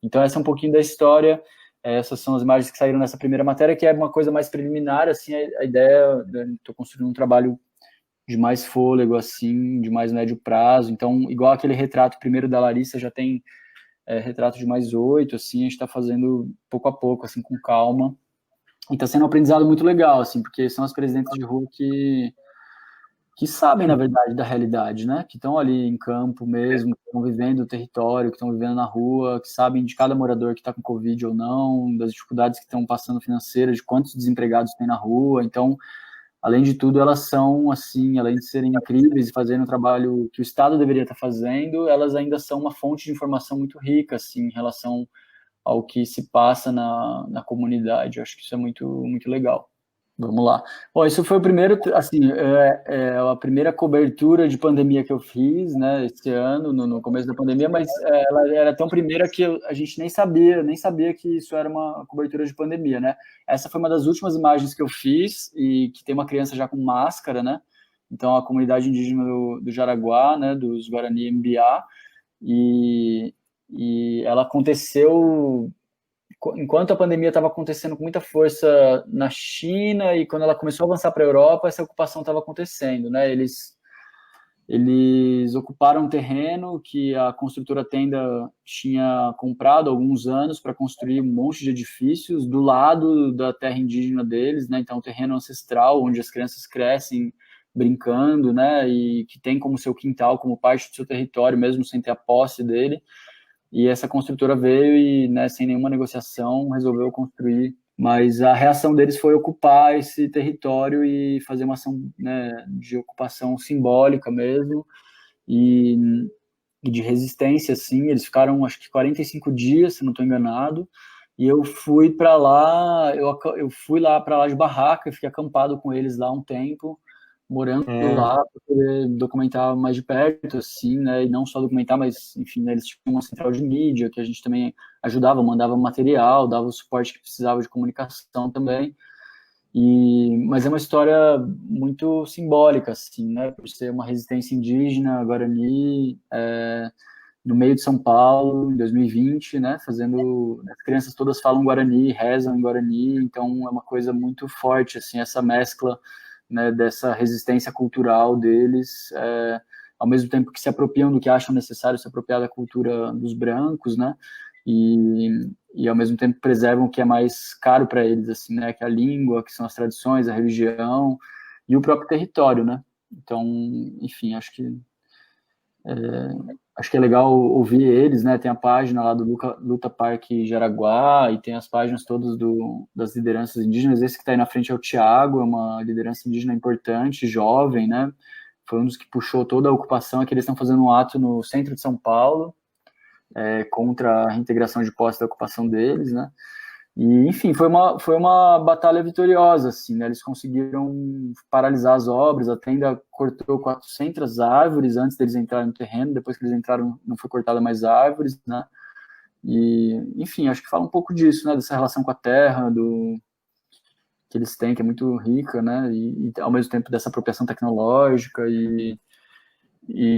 Então essa é um pouquinho da história. Essas são as imagens que saíram nessa primeira matéria, que é uma coisa mais preliminar, assim, a ideia, estou construindo um trabalho de mais fôlego, assim, de mais médio prazo. Então, igual aquele retrato primeiro da Larissa, já tem retrato de mais 8, assim, a gente está fazendo pouco a pouco, assim, com calma. E está sendo um aprendizado muito legal, assim, porque são as presidentes de rua que sabem, na verdade, da realidade, né? Que estão ali em campo mesmo, que estão vivendo o território, que estão vivendo na rua, que sabem de cada morador que está com Covid ou não, das dificuldades que estão passando financeiras, de quantos desempregados tem na rua. Então, além de tudo, elas são, assim, além de serem incríveis e fazendo um trabalho que o Estado deveria estar fazendo, elas ainda são uma fonte de informação muito rica, assim, em relação ao que se passa na comunidade. Eu acho que isso é muito, muito legal. Vamos lá. Bom, isso foi o primeiro, assim, a primeira cobertura de pandemia que eu fiz, né, esse ano, no começo da pandemia, mas ela era tão primeira que a gente nem sabia que isso era uma cobertura de pandemia, né? Essa foi uma das últimas imagens que eu fiz e que tem uma criança já com máscara, né? Então, a comunidade indígena do Jaraguá, né, dos Guarani Mbiá, e ela aconteceu enquanto a pandemia estava acontecendo com muita força na China e quando ela começou a avançar para a Europa, essa ocupação estava acontecendo, né? Eles ocuparam um terreno que a construtora Tenda tinha comprado há alguns anos para construir um monte de edifícios do lado da terra indígena deles, né? Então, um terreno ancestral onde as crianças crescem brincando, né? E que tem como seu quintal, como parte do seu território, mesmo sem ter a posse dele. E essa construtora veio e, né, sem nenhuma negociação, resolveu construir. Mas a reação deles foi ocupar esse território e fazer uma ação, né, de ocupação simbólica mesmo e de resistência, assim. Eles ficaram, acho que 45 dias, se não estou enganado. E eu fui para lá, eu fui lá para lá de barraca, fiquei acampado com eles lá um tempo, morando lá para poder documentar mais de perto, assim, né? E não só documentar, mas, enfim, né, eles tinham uma central de mídia que a gente também ajudava, mandava material, dava o suporte que precisava de comunicação também. Mas é uma história muito simbólica, assim, né? Por ser uma resistência indígena, Guarani, no meio de São Paulo, em 2020, né? As crianças todas falam Guarani, rezam em Guarani, então é uma coisa muito forte, assim, essa mescla, né, dessa resistência cultural deles, ao mesmo tempo que se apropriam do que acham necessário se apropriar da cultura dos brancos, né, e ao mesmo tempo preservam o que é mais caro para eles, assim, né, que é a língua, que são as tradições, a religião e o próprio território, né. Então, enfim, acho que é legal ouvir eles, né? Tem a página lá do Luta Parque Jaraguá e tem as páginas todas das lideranças indígenas. Esse que está aí na frente é o Tiago, é uma liderança indígena importante, jovem, né? Foi um dos que puxou toda a ocupação, é que eles estão fazendo um ato no centro de São Paulo, contra a reintegração de posse da ocupação deles, né? E, enfim, foi uma batalha vitoriosa, assim, né? Eles conseguiram paralisar as obras, a Tenda cortou 400 árvores antes deles entrarem no terreno, depois que eles entraram não foi cortada mais árvores, né? E, enfim, acho que fala um pouco disso, né? Dessa relação com a terra, que eles têm, que é muito rica, né? E ao mesmo tempo dessa apropriação tecnológica e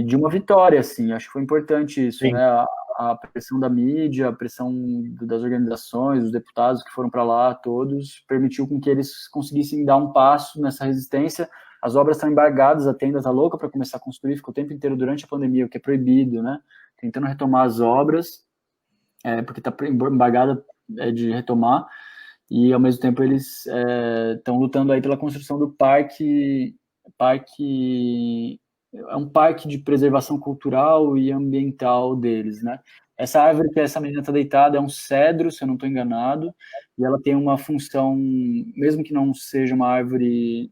de uma vitória, assim, acho que foi importante isso, Sim. né? A pressão da mídia, a pressão das organizações, dos deputados que foram para lá, todos, permitiu com que eles conseguissem dar um passo nessa resistência. As obras estão embargadas, a Tenda está louca para começar a construir, ficou o tempo inteiro durante a pandemia, o que é proibido, né? Tentando retomar as obras, porque está embargada de retomar, e ao mesmo tempo eles estão lutando aí pela construção do parque é um parque de preservação cultural e ambiental deles, né? Essa árvore que essa menina está deitada é um cedro, se eu não estou enganado, e ela tem uma função, mesmo que não seja uma árvore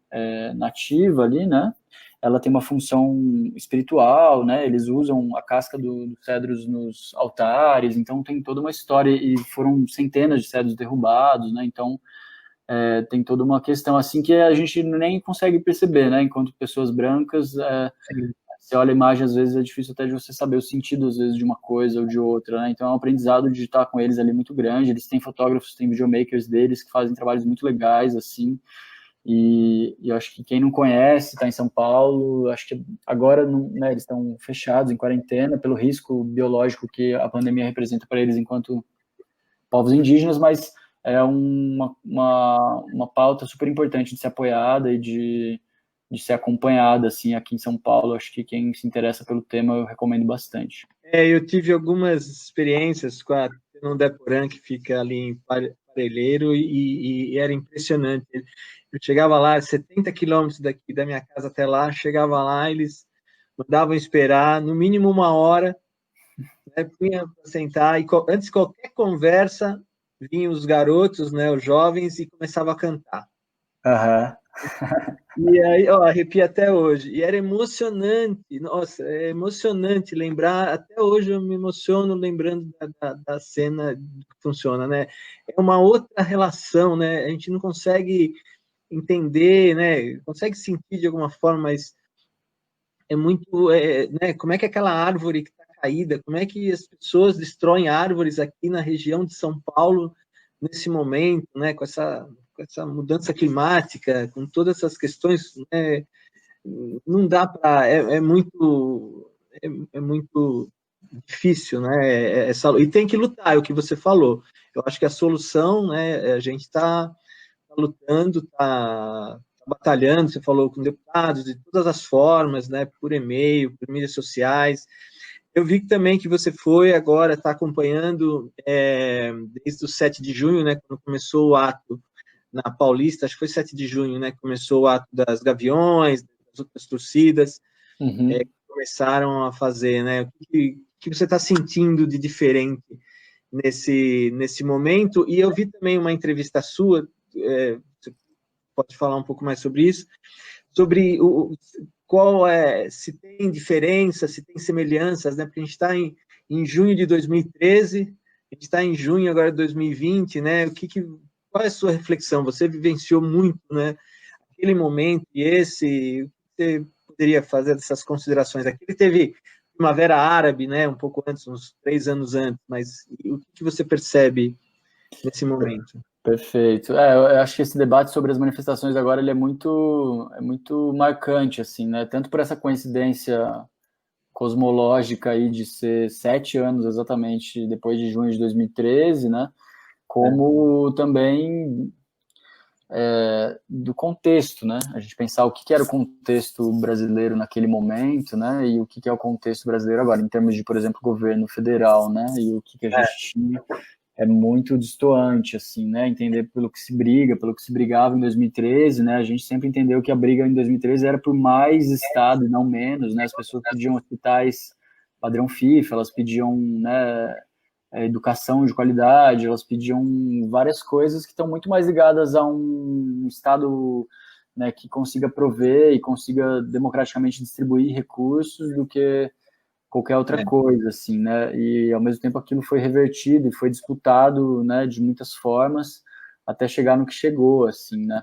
nativa ali, né? Ela tem uma função espiritual, né? Eles usam a casca dos cedros nos altares, então tem toda uma história, e foram centenas de cedros derrubados, né? Então tem toda uma questão assim que a gente nem consegue perceber, né? Enquanto pessoas brancas, você olha a imagem, às vezes é difícil até de você saber o sentido, às vezes, de uma coisa ou de outra, né? Então é um aprendizado de estar com eles ali muito grande. Eles têm fotógrafos, têm videomakers deles que fazem trabalhos muito legais, assim. E eu acho que quem não conhece, está em São Paulo, acho que agora né, eles estão fechados em quarentena pelo risco biológico que a pandemia representa para eles enquanto povos indígenas, mas é uma pauta super importante de ser apoiada e de ser acompanhada, assim, aqui em São Paulo. Acho que quem se interessa pelo tema, eu recomendo bastante. Eu tive algumas experiências com a Deporã, que fica ali em Parelheiro, e era impressionante. Eu chegava lá, 70 quilômetros daqui da minha casa até lá, chegava lá, eles mandavam esperar no mínimo uma hora, né, punha para sentar, e antes de qualquer conversa, vinham os garotos, né, os jovens, e começavam a cantar. E aí, arrepia até hoje. E era emocionante, nossa, é emocionante lembrar, até hoje eu me emociono lembrando da cena que funciona, né? É uma outra relação, né? A gente não consegue entender, né? Consegue sentir de alguma forma, mas é muito, né? Como é que aquela árvore que está caída, como é que as pessoas destroem árvores aqui na região de São Paulo nesse momento, né? Com essa mudança climática, com todas essas questões, né? Não dá para, é muito difícil, né? E tem que lutar, é o que você falou. Eu acho que a solução, né? A gente está lutando, está batalhando. Você falou com deputados de todas as formas, né? Por e-mail, por mídias sociais. Eu vi também que você foi agora, está acompanhando desde o 7 de junho, né? Quando começou o ato na Paulista, acho que foi 7 de junho, né? Começou o ato das Gaviões, das outras torcidas, que começaram a fazer, né? O que você está sentindo de diferente nesse momento? E eu vi também uma entrevista sua, você pode falar um pouco mais sobre isso, sobre se tem diferença, se tem semelhanças, né? Porque a gente está em junho de 2013, a gente está em junho agora de 2020, né? Qual é a sua reflexão? Você vivenciou muito, né? Aquele momento e esse, o que você poderia fazer dessas considerações? Aqui teve Primavera Árabe, né? Um pouco antes, uns 3 anos antes, mas o que você percebe nesse momento? Perfeito. Eu acho que esse debate sobre as manifestações agora ele é muito marcante, assim, né? Tanto por essa coincidência cosmológica aí de ser 7 anos exatamente depois de junho de 2013, né? Como também do contexto, né? A gente pensar o que era o contexto brasileiro naquele momento, né? E o que é o contexto brasileiro agora, em termos de, por exemplo, governo federal, né? E o que a gente tinha é muito destoante, assim, né? Entender pelo que se briga, pelo que se brigava em 2013, né? A gente sempre entendeu que a briga em 2013 era por mais Estado e não menos, né? As pessoas pediam hospitais padrão FIFA, elas pediam, né, educação de qualidade, elas pediam várias coisas que estão muito mais ligadas a um Estado, né, que consiga prover e consiga democraticamente distribuir recursos do que qualquer outra coisa, assim, né, e ao mesmo tempo aquilo foi revertido e foi disputado, né, de muitas formas até chegar no que chegou, assim, né,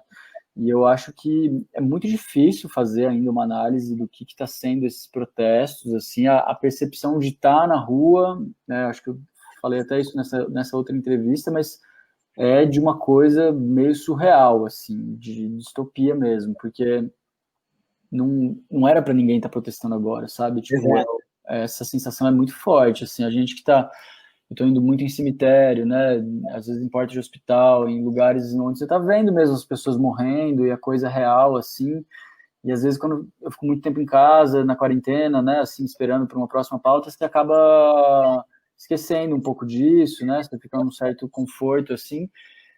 e eu acho que é muito difícil fazer ainda uma análise do que está sendo esses protestos, assim, a percepção de estar na rua, né, acho que eu falei até isso nessa outra entrevista, mas é de uma coisa meio surreal, assim, de distopia mesmo, porque não era para ninguém estar protestando agora, sabe? Tipo, essa sensação é muito forte, assim, a gente que está, eu estou indo muito em cemitério, né, às vezes em porta de hospital, em lugares onde você está vendo mesmo as pessoas morrendo e a coisa real, assim, e às vezes quando eu fico muito tempo em casa, na quarentena, né, assim, esperando por uma próxima pauta, você acaba esquecendo um pouco disso, né, você fica num certo conforto, assim,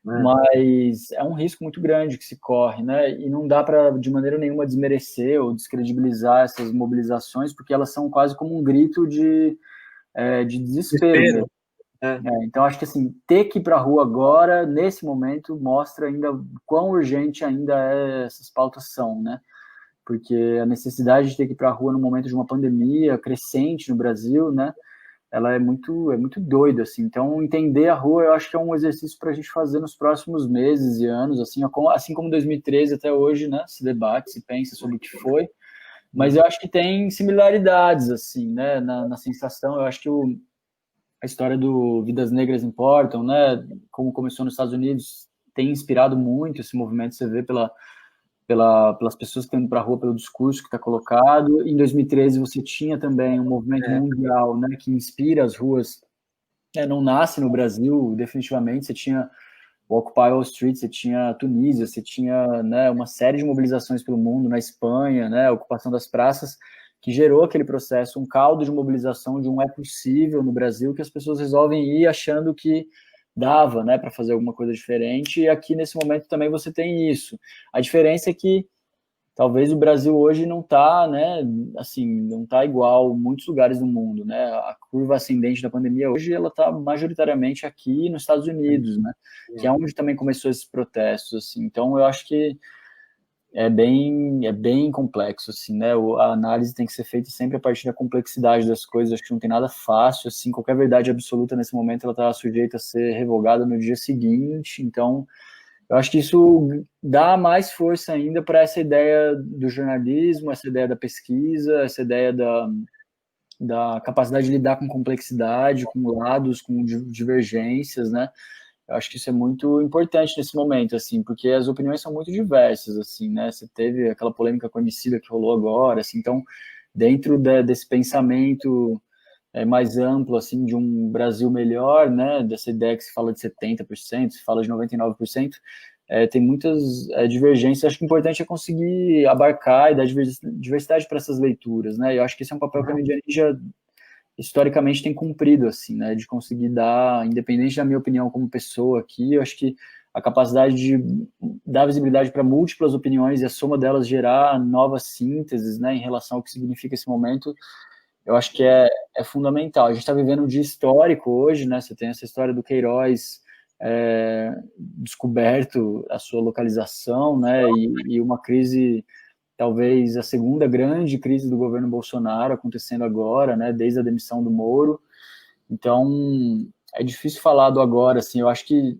mas é um risco muito grande que se corre, né? E não dá para, de maneira nenhuma, desmerecer ou descredibilizar essas mobilizações, porque elas são quase como um grito de desespero mesmo. Então, acho que, assim, ter que ir para a rua agora, nesse momento, mostra ainda quão urgente ainda essas pautas são, né? Porque a necessidade de ter que ir para a rua no momento de uma pandemia crescente no Brasil, né? Ela é muito doida, assim. Então, entender a rua, eu acho que é um exercício para a gente fazer nos próximos meses e anos, assim como 2013 até hoje, né? Se debate, se pensa sobre o que foi. Mas eu acho que tem similaridades, assim, né? Na sensação, eu acho que a história do Vidas Negras Importam, né? Como começou nos Estados Unidos, tem inspirado muito esse movimento, você vê pelas pessoas que estão indo para a rua, pelo discurso que está colocado. Em 2013 você tinha também um movimento mundial, né, que inspira as ruas, não nasce no Brasil, definitivamente. Você tinha o Occupy Wall Street, você tinha a Tunísia, você tinha, né, uma série de mobilizações pelo mundo, na Espanha, né, a ocupação das praças, que gerou aquele processo, um caldo de mobilização de é possível no Brasil, que as pessoas resolvem ir achando que dava, né, para fazer alguma coisa diferente, e aqui nesse momento também você tem isso. A diferença é que talvez o Brasil hoje não está, né, assim, não está igual muitos lugares do mundo, né, a curva ascendente da pandemia hoje, ela está majoritariamente aqui nos Estados Unidos, né, que é onde também começou esses protestos, assim, então eu acho que é bem complexo, assim, né, a análise tem que ser feita sempre a partir da complexidade das coisas, acho que não tem nada fácil, assim, qualquer verdade absoluta nesse momento, ela está sujeita a ser revogada no dia seguinte, então Eu acho que isso dá mais força ainda para essa ideia do jornalismo, essa ideia da pesquisa, essa ideia da capacidade de lidar com complexidade, com lados, com divergências, né? Eu acho que isso é muito importante nesse momento, assim, porque as opiniões são muito diversas, assim, né? Você teve aquela polêmica conhecida que rolou agora, assim, então, dentro desse pensamento mais amplo, assim, de um Brasil melhor, né? Dessa ideia que se fala de 70%, se fala de 99%, tem muitas divergências. Acho que o importante é conseguir abarcar e dar diversidade para essas leituras, né? Eu acho que esse é um papel que a mídia ninja historicamente tem cumprido, assim, né, de conseguir dar, independente da minha opinião como pessoa aqui, eu acho que a capacidade de dar visibilidade para múltiplas opiniões e a soma delas gerar novas sínteses, né, em relação ao que significa esse momento, eu acho que é fundamental. A gente está vivendo um dia histórico hoje, né, você tem essa história do Queiroz descoberto a sua localização, né, e uma crise, talvez a segunda grande crise do governo Bolsonaro acontecendo agora, né, desde a demissão do Moro. Então, é difícil falar do agora, assim, eu acho que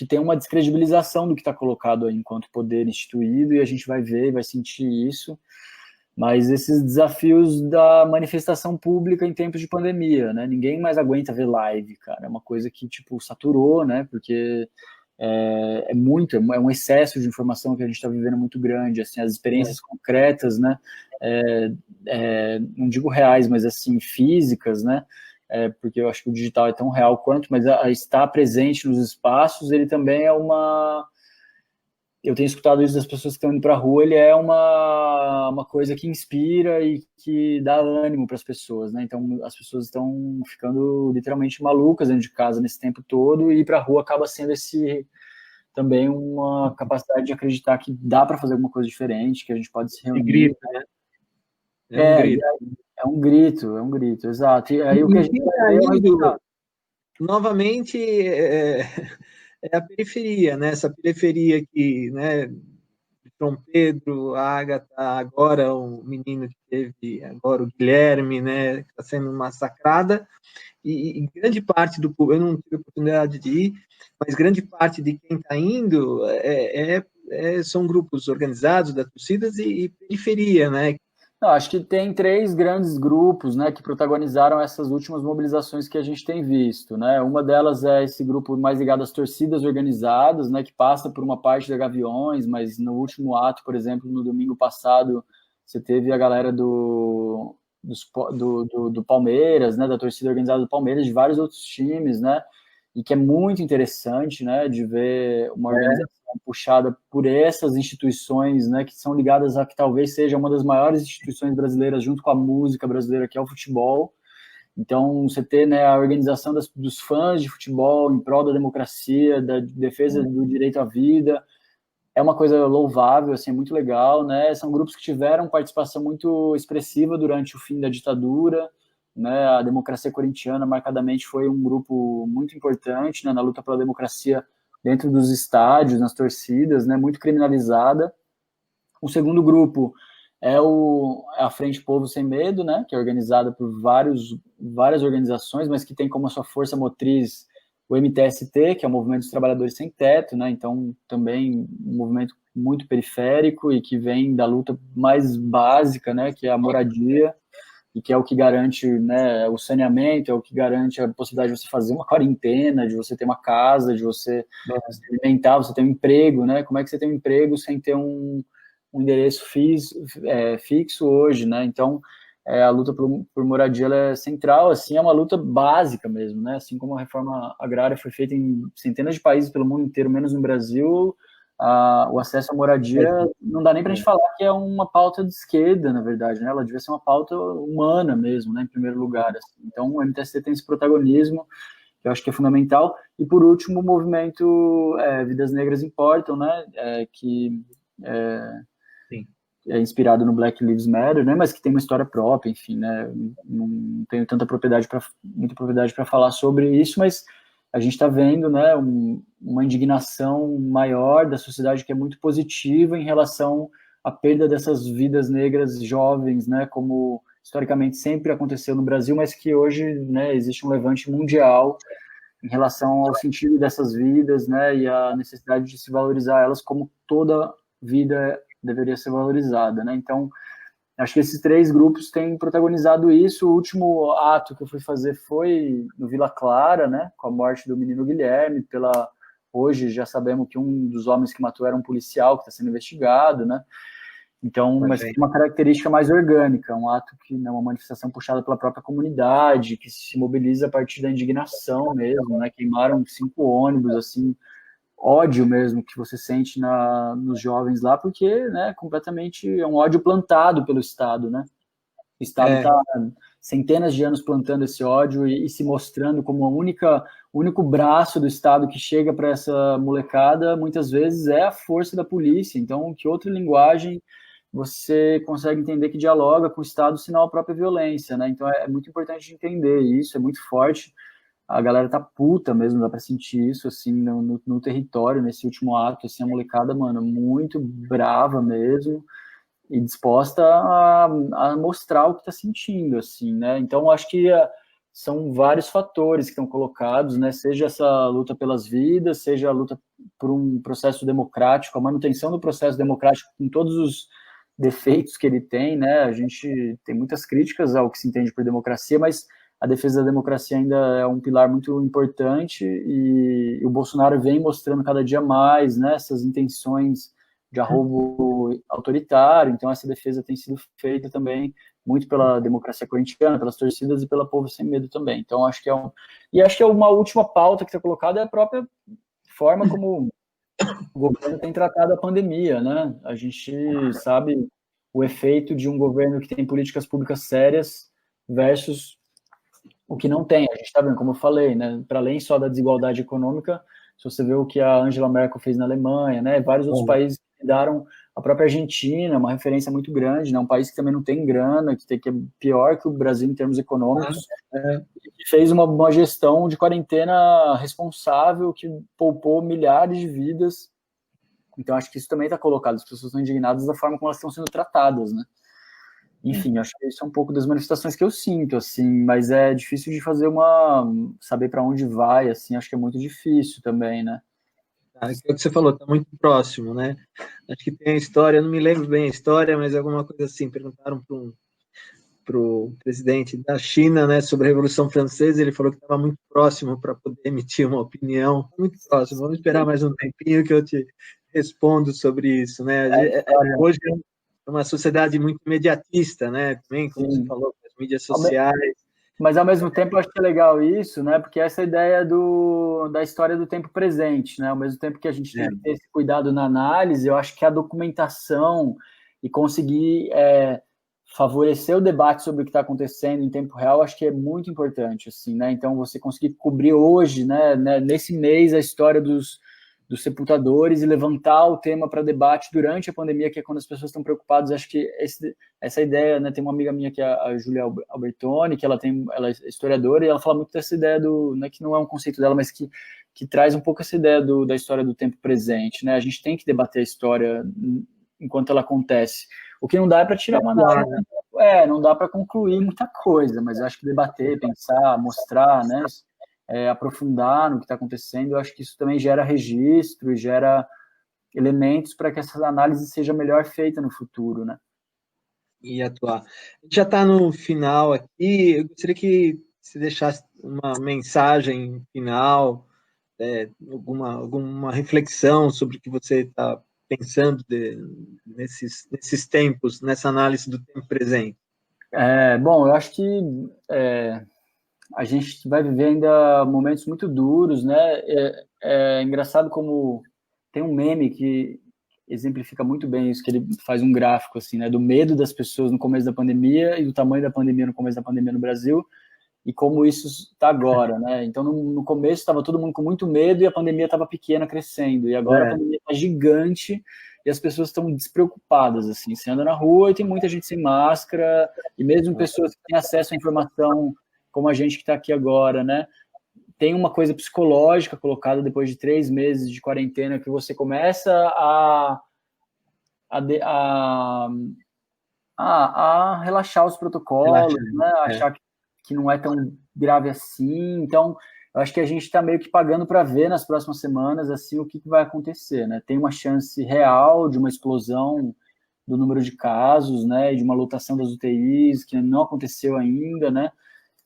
tem uma descredibilização do que está colocado aí enquanto poder instituído, e a gente vai ver e vai sentir isso, mas esses desafios da manifestação pública em tempos de pandemia, né, ninguém mais aguenta ver live, cara, é uma coisa que, tipo, saturou, né, porque é um excesso de informação que a gente está vivendo muito grande, assim, as experiências concretas, né, não digo reais, mas assim, físicas, né, porque eu acho que o digital é tão real quanto, mas estar presente nos espaços, ele também é eu tenho escutado isso das pessoas que estão indo para a rua, ele é uma coisa que inspira e que dá ânimo para as pessoas, né? Então, as pessoas estão ficando literalmente malucas dentro de casa nesse tempo todo, e ir para a rua acaba sendo também uma capacidade de acreditar que dá para fazer alguma coisa diferente, que a gente pode se reunir. Grito, né? Um grito. É um grito, exato. E aí o que a gente vai ver novamente é a periferia, né? Essa periferia que, né, João Pedro, a Agatha, agora o menino que teve, agora o Guilherme, né, que está sendo massacrada, e grande parte do público, eu não tive a oportunidade de ir, mas grande parte de quem está indo são grupos organizados das torcidas e periferia, né? Não, acho que tem 3 grandes grupos, né, que protagonizaram essas últimas mobilizações que a gente tem visto, né? Uma delas é esse grupo mais ligado às torcidas organizadas, né, que passa por uma parte da Gaviões, mas no último ato, por exemplo, no domingo passado, você teve a galera do Palmeiras, né, da torcida organizada do Palmeiras, de vários outros times, né, e que é muito interessante, né, de ver uma organização puxada por essas instituições, né, que são ligadas a que talvez seja uma das maiores instituições brasileiras, junto com a música brasileira, que é o futebol. Então, você ter, né, a organização dos fãs de futebol em prol da democracia, da defesa do direito à vida, é uma coisa louvável, assim, é muito legal, né? São grupos que tiveram participação muito expressiva durante o fim da ditadura, né? A Democracia Corintiana, marcadamente, foi um grupo muito importante, né, na luta pela democracia dentro dos estádios, nas torcidas, né, muito criminalizada. O segundo grupo é a Frente Povo Sem Medo, né, que é organizada por várias organizações, mas que tem como a sua força motriz o MTST, que é o Movimento dos Trabalhadores Sem Teto, né, então também um movimento muito periférico e que vem da luta mais básica, né, que é a moradia, e que é o que garante, né, o saneamento, é o que garante a possibilidade de você fazer uma quarentena, de você ter uma casa, de você se alimentar, você ter um emprego, né? Como é que você tem um emprego sem ter um endereço fixo hoje, né? Então, a luta por moradia ela é central, assim, é uma luta básica mesmo, né? Assim como a reforma agrária foi feita em centenas de países pelo mundo inteiro, menos no Brasil, o acesso à moradia não dá nem para a gente falar que é uma pauta de esquerda, na verdade, né? Ela devia ser uma pauta humana mesmo, né? Em primeiro lugar. Assim. Então, o MTST tem esse protagonismo, que eu acho que é fundamental. E, por último, o movimento Vidas Negras Importam, né? Que é inspirado no Black Lives Matter, né? Mas que tem uma história própria, enfim, né? Não tenho muita propriedade para falar sobre isso, mas a gente está vendo, né, uma indignação maior da sociedade que é muito positiva em relação à perda dessas vidas negras jovens, né, como historicamente sempre aconteceu no Brasil, mas que hoje, né, existe um levante mundial em relação ao sentido dessas vidas, né, e a necessidade de se valorizar elas como toda vida deveria ser valorizada, né? Então, acho que esses 3 grupos têm protagonizado isso. O último ato que eu fui fazer foi no Vila Clara, né, com a morte do menino Guilherme. Hoje já sabemos que um dos homens que matou era um policial que está sendo investigado, né? Então, mas tem uma característica mais orgânica, um ato que é uma manifestação puxada pela própria comunidade, que se mobiliza a partir da indignação mesmo, né? Queimaram 5 ônibus, assim, ódio mesmo que você sente nos jovens lá, porque, né, completamente é um ódio plantado pelo Estado, né? O Estado está centenas de anos plantando esse ódio e se mostrando como o único braço do Estado que chega para essa molecada, muitas vezes é a força da polícia. Então, que outra linguagem você consegue entender que dialoga com o Estado, senão a própria violência, né? Então, é muito importante entender isso, é muito forte. A galera tá puta mesmo, dá para sentir isso, assim, no território, nesse último ato, assim, a molecada, mano, muito brava mesmo, e disposta a mostrar o que está sentindo, assim, né? Então, acho que são vários fatores que estão colocados, né? Seja essa luta pelas vidas, seja a luta por um processo democrático, a manutenção do processo democrático com todos os defeitos que ele tem, né? A gente tem muitas críticas ao que se entende por democracia, mas a defesa da democracia ainda é um pilar muito importante e o Bolsonaro vem mostrando cada dia mais, né, essas intenções de arroubo autoritário. Então essa defesa tem sido feita também muito pela democracia corintiana, pelas torcidas e pela Povo Sem Medo também. Então acho que acho que uma última pauta que está colocada é a própria forma como o governo tem tratado a pandemia, né? A gente sabe o efeito de um governo que tem políticas públicas sérias versus o que não tem. A gente está vendo, como eu falei, né? Para além só da desigualdade econômica, se você vê o que a Angela Merkel fez na Alemanha, né? Vários outros países que daram, a própria Argentina, uma referência muito grande, né? Um país que também não tem grana, que é pior que o Brasil em termos econômicos, e fez uma gestão de quarentena responsável que poupou milhares de vidas. Então, acho que isso também está colocado. As pessoas estão indignadas da forma como elas estão sendo tratadas, né? Enfim, acho que isso é um pouco das manifestações que eu sinto, assim, mas é difícil de saber para onde vai, assim, acho que é muito difícil também, né? É o que você falou, está muito próximo, né? Acho que tem a história, eu não me lembro bem a história, mas alguma coisa assim, perguntaram para o presidente da China, né, sobre a Revolução Francesa, ele falou que estava muito próximo para poder emitir uma opinião, muito próximo. Vamos esperar mais um tempinho que eu te respondo sobre isso, né? Hoje é uma sociedade muito imediatista, né? Também, como você falou, as mídias sociais. Mas, ao mesmo tempo, eu acho que é legal isso, né? Porque essa ideia da história do tempo presente, né? Ao mesmo tempo que a gente tem que ter esse cuidado na análise, eu acho que a documentação e conseguir favorecer o debate sobre o que está acontecendo em tempo real, acho que é muito importante, assim, né? Então, você conseguir cobrir hoje, né, nesse mês, a história dos sepultadores e levantar o tema para debate durante a pandemia, que é quando as pessoas estão preocupadas. Acho que essa ideia, né, tem uma amiga minha que é a Júlia Albertoni, que ela é historiadora, e ela fala muito dessa ideia né, que não é um conceito dela, mas que traz um pouco essa ideia da história do tempo presente, né? A gente tem que debater a história enquanto ela acontece. O que não dá é para tirar uma análise, não dá para concluir muita coisa, mas eu acho que debater, pensar, mostrar, né, aprofundar no que está acontecendo, eu acho que isso também gera registro e gera elementos para que essa análise seja melhor feita no futuro, né? E atuar. A gente já está no final aqui, eu gostaria que você deixasse uma mensagem final, alguma reflexão sobre o que você está pensando nesses tempos, nessa análise do tempo presente. Bom, eu acho que a gente vai viver ainda momentos muito duros, né? É engraçado como tem um meme que exemplifica muito bem isso, que ele faz um gráfico assim, né, do medo das pessoas no começo da pandemia e do tamanho da pandemia no começo da pandemia no Brasil e como isso está agora, né? Então no começo estava todo mundo com muito medo e a pandemia estava pequena, crescendo, e agora a pandemia está gigante e as pessoas estão despreocupadas, assim, você anda na rua e tem muita gente sem máscara, e mesmo pessoas que têm acesso à informação como a gente que está aqui agora, né? Tem uma coisa psicológica colocada depois de 3 meses de quarentena, que você começa a relaxar os protocolos, né? Achar que não é tão grave assim. Então, eu acho que a gente está meio que pagando para ver nas próximas semanas assim o que vai acontecer, né? Tem uma chance real de uma explosão do número de casos, né, e de uma lotação das UTIs que não aconteceu ainda, né?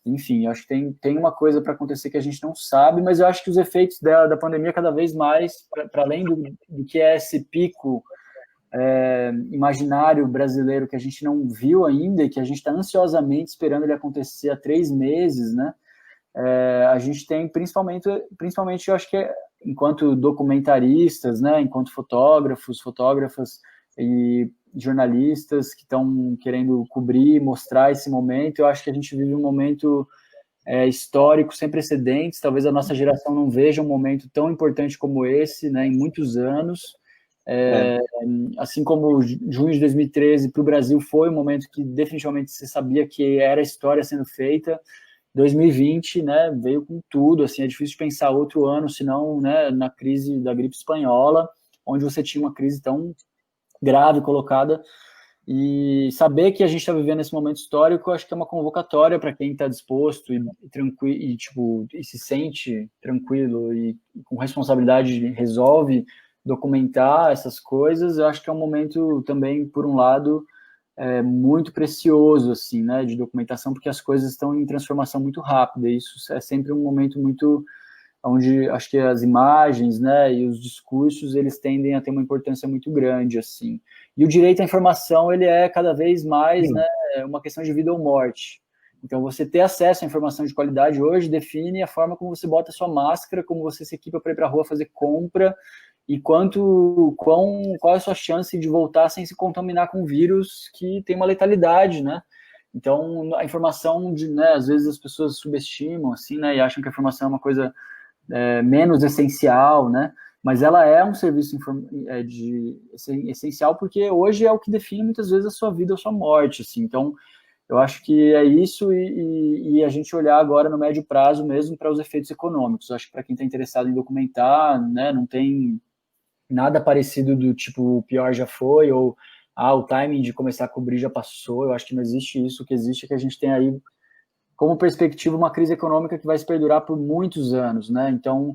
Enfim, eu acho que tem uma coisa para acontecer que a gente não sabe, mas eu acho que os efeitos da pandemia cada vez mais, para além do que é esse pico imaginário brasileiro que a gente não viu ainda e que a gente está ansiosamente esperando ele acontecer há 3 meses, né? A gente tem principalmente eu acho que enquanto documentaristas, né, enquanto fotógrafas e jornalistas que estão querendo cobrir, mostrar esse momento, eu acho que a gente vive um momento histórico sem precedentes. Talvez a nossa geração não veja um momento tão importante como esse, né, em muitos anos. Assim como junho de 2013 para o Brasil foi um momento que definitivamente se sabia que era história sendo feita. 2020, né, veio com tudo, assim, é difícil de pensar outro ano, senão, né, na crise da gripe espanhola, onde você tinha uma crise tão grave colocada, e saber que a gente está vivendo esse momento histórico, eu acho que é uma convocatória para quem está disposto e tranquilo, e se sente tranquilo e com responsabilidade resolve documentar essas coisas. Eu acho que é um momento também, por um lado, muito precioso, assim, né, de documentação, porque as coisas estão em transformação muito rápida, e isso é sempre um momento muito, onde acho que as imagens, né, e os discursos, eles tendem a ter uma importância muito grande, assim. E o direito à informação, ele é cada vez mais, né, uma questão de vida ou morte. Então, você ter acesso à informação de qualidade hoje define a forma como você bota a sua máscara, como você se equipa para ir para a rua fazer compra, e qual é a sua chance de voltar sem se contaminar com vírus que tem uma letalidade, né? Então, a informação, né, às vezes as pessoas subestimam, assim, né, e acham que a informação é uma coisa menos essencial, né? Mas ela é um serviço essencial porque hoje é o que define muitas vezes a sua vida ou a sua morte, assim. Então, eu acho que é isso e a gente olhar agora no médio prazo mesmo para os efeitos econômicos. Eu acho que para quem está interessado em documentar, né, não tem nada parecido do tipo, o pior já foi, ou o timing de começar a cobrir já passou. Eu acho que não existe isso. O que existe é que a gente tem aí como perspectiva uma crise econômica que vai se perdurar por muitos anos, né? Então,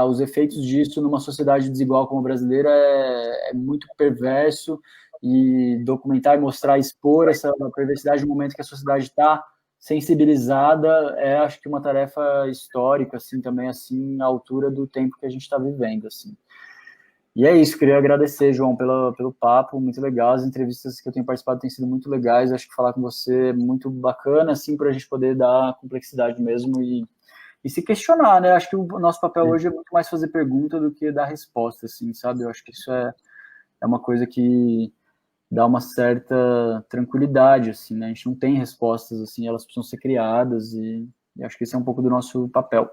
os efeitos disso numa sociedade desigual como a brasileira é muito perverso, e documentar e mostrar, expor essa perversidade no momento que a sociedade está sensibilizada acho que uma tarefa histórica, assim, também, assim, à altura do tempo que a gente está vivendo, assim. E é isso, queria agradecer, João, pelo papo, muito legal. As entrevistas que eu tenho participado têm sido muito legais. Acho que falar com você é muito bacana, assim, para a gente poder dar complexidade mesmo e se questionar, né? Acho que o nosso papel hoje é muito mais fazer pergunta do que dar resposta, assim, sabe? Eu acho que isso é uma coisa que dá uma certa tranquilidade, assim, né? A gente não tem respostas, assim, elas precisam ser criadas e acho que esse é um pouco do nosso papel.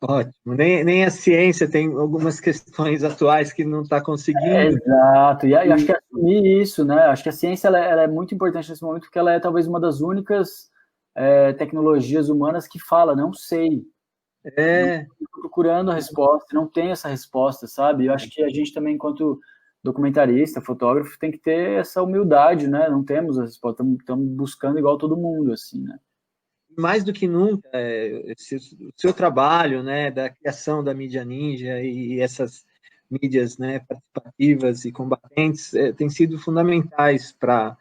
Ótimo. Nem a ciência tem algumas questões atuais que não está conseguindo. Exato. E acho que assumir isso, né? Acho que a ciência ela é muito importante nesse momento, porque ela é talvez uma das únicas tecnologias humanas que fala, não sei. Estou procurando a resposta, não tem essa resposta, sabe? Eu acho que a gente também, enquanto documentarista, fotógrafo, tem que ter essa humildade, né? Não temos a resposta, estamos buscando igual todo mundo, assim, né? Mais do que nunca, o seu trabalho, né, da criação da mídia ninja e essas mídias, né, participativas e combatentes, têm sido fundamentais para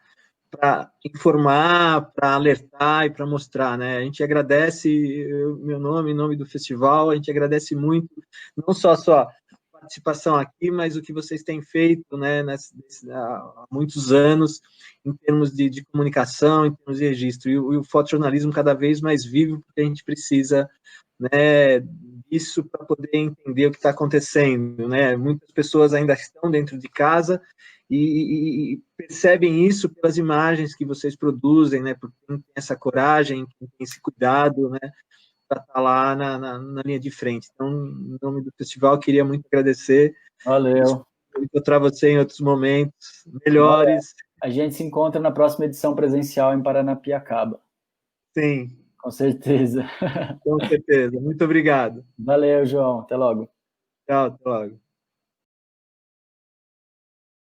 informar, para alertar e para mostrar, né? A gente agradece, meu nome, em nome do festival, a gente agradece muito, não só a sua participação aqui, mas o que vocês têm feito, né, há muitos anos, em termos de comunicação, em termos de registro, e o fotojornalismo cada vez mais vivo, porque a gente precisa, né, disso para poder entender o que está acontecendo, né? Muitas pessoas ainda estão dentro de casa e percebem isso pelas imagens que vocês produzem, né? Porque quem tem essa coragem, quem tem esse cuidado, né? Para estar lá na linha de frente. Então, em nome do festival, queria muito agradecer. Valeu. Encontrar você em outros momentos melhores. A gente se encontra na próxima edição presencial em Paranapiacaba. Sim. Com certeza. Com certeza. Muito obrigado. Valeu, João. Até logo. Tchau, até logo.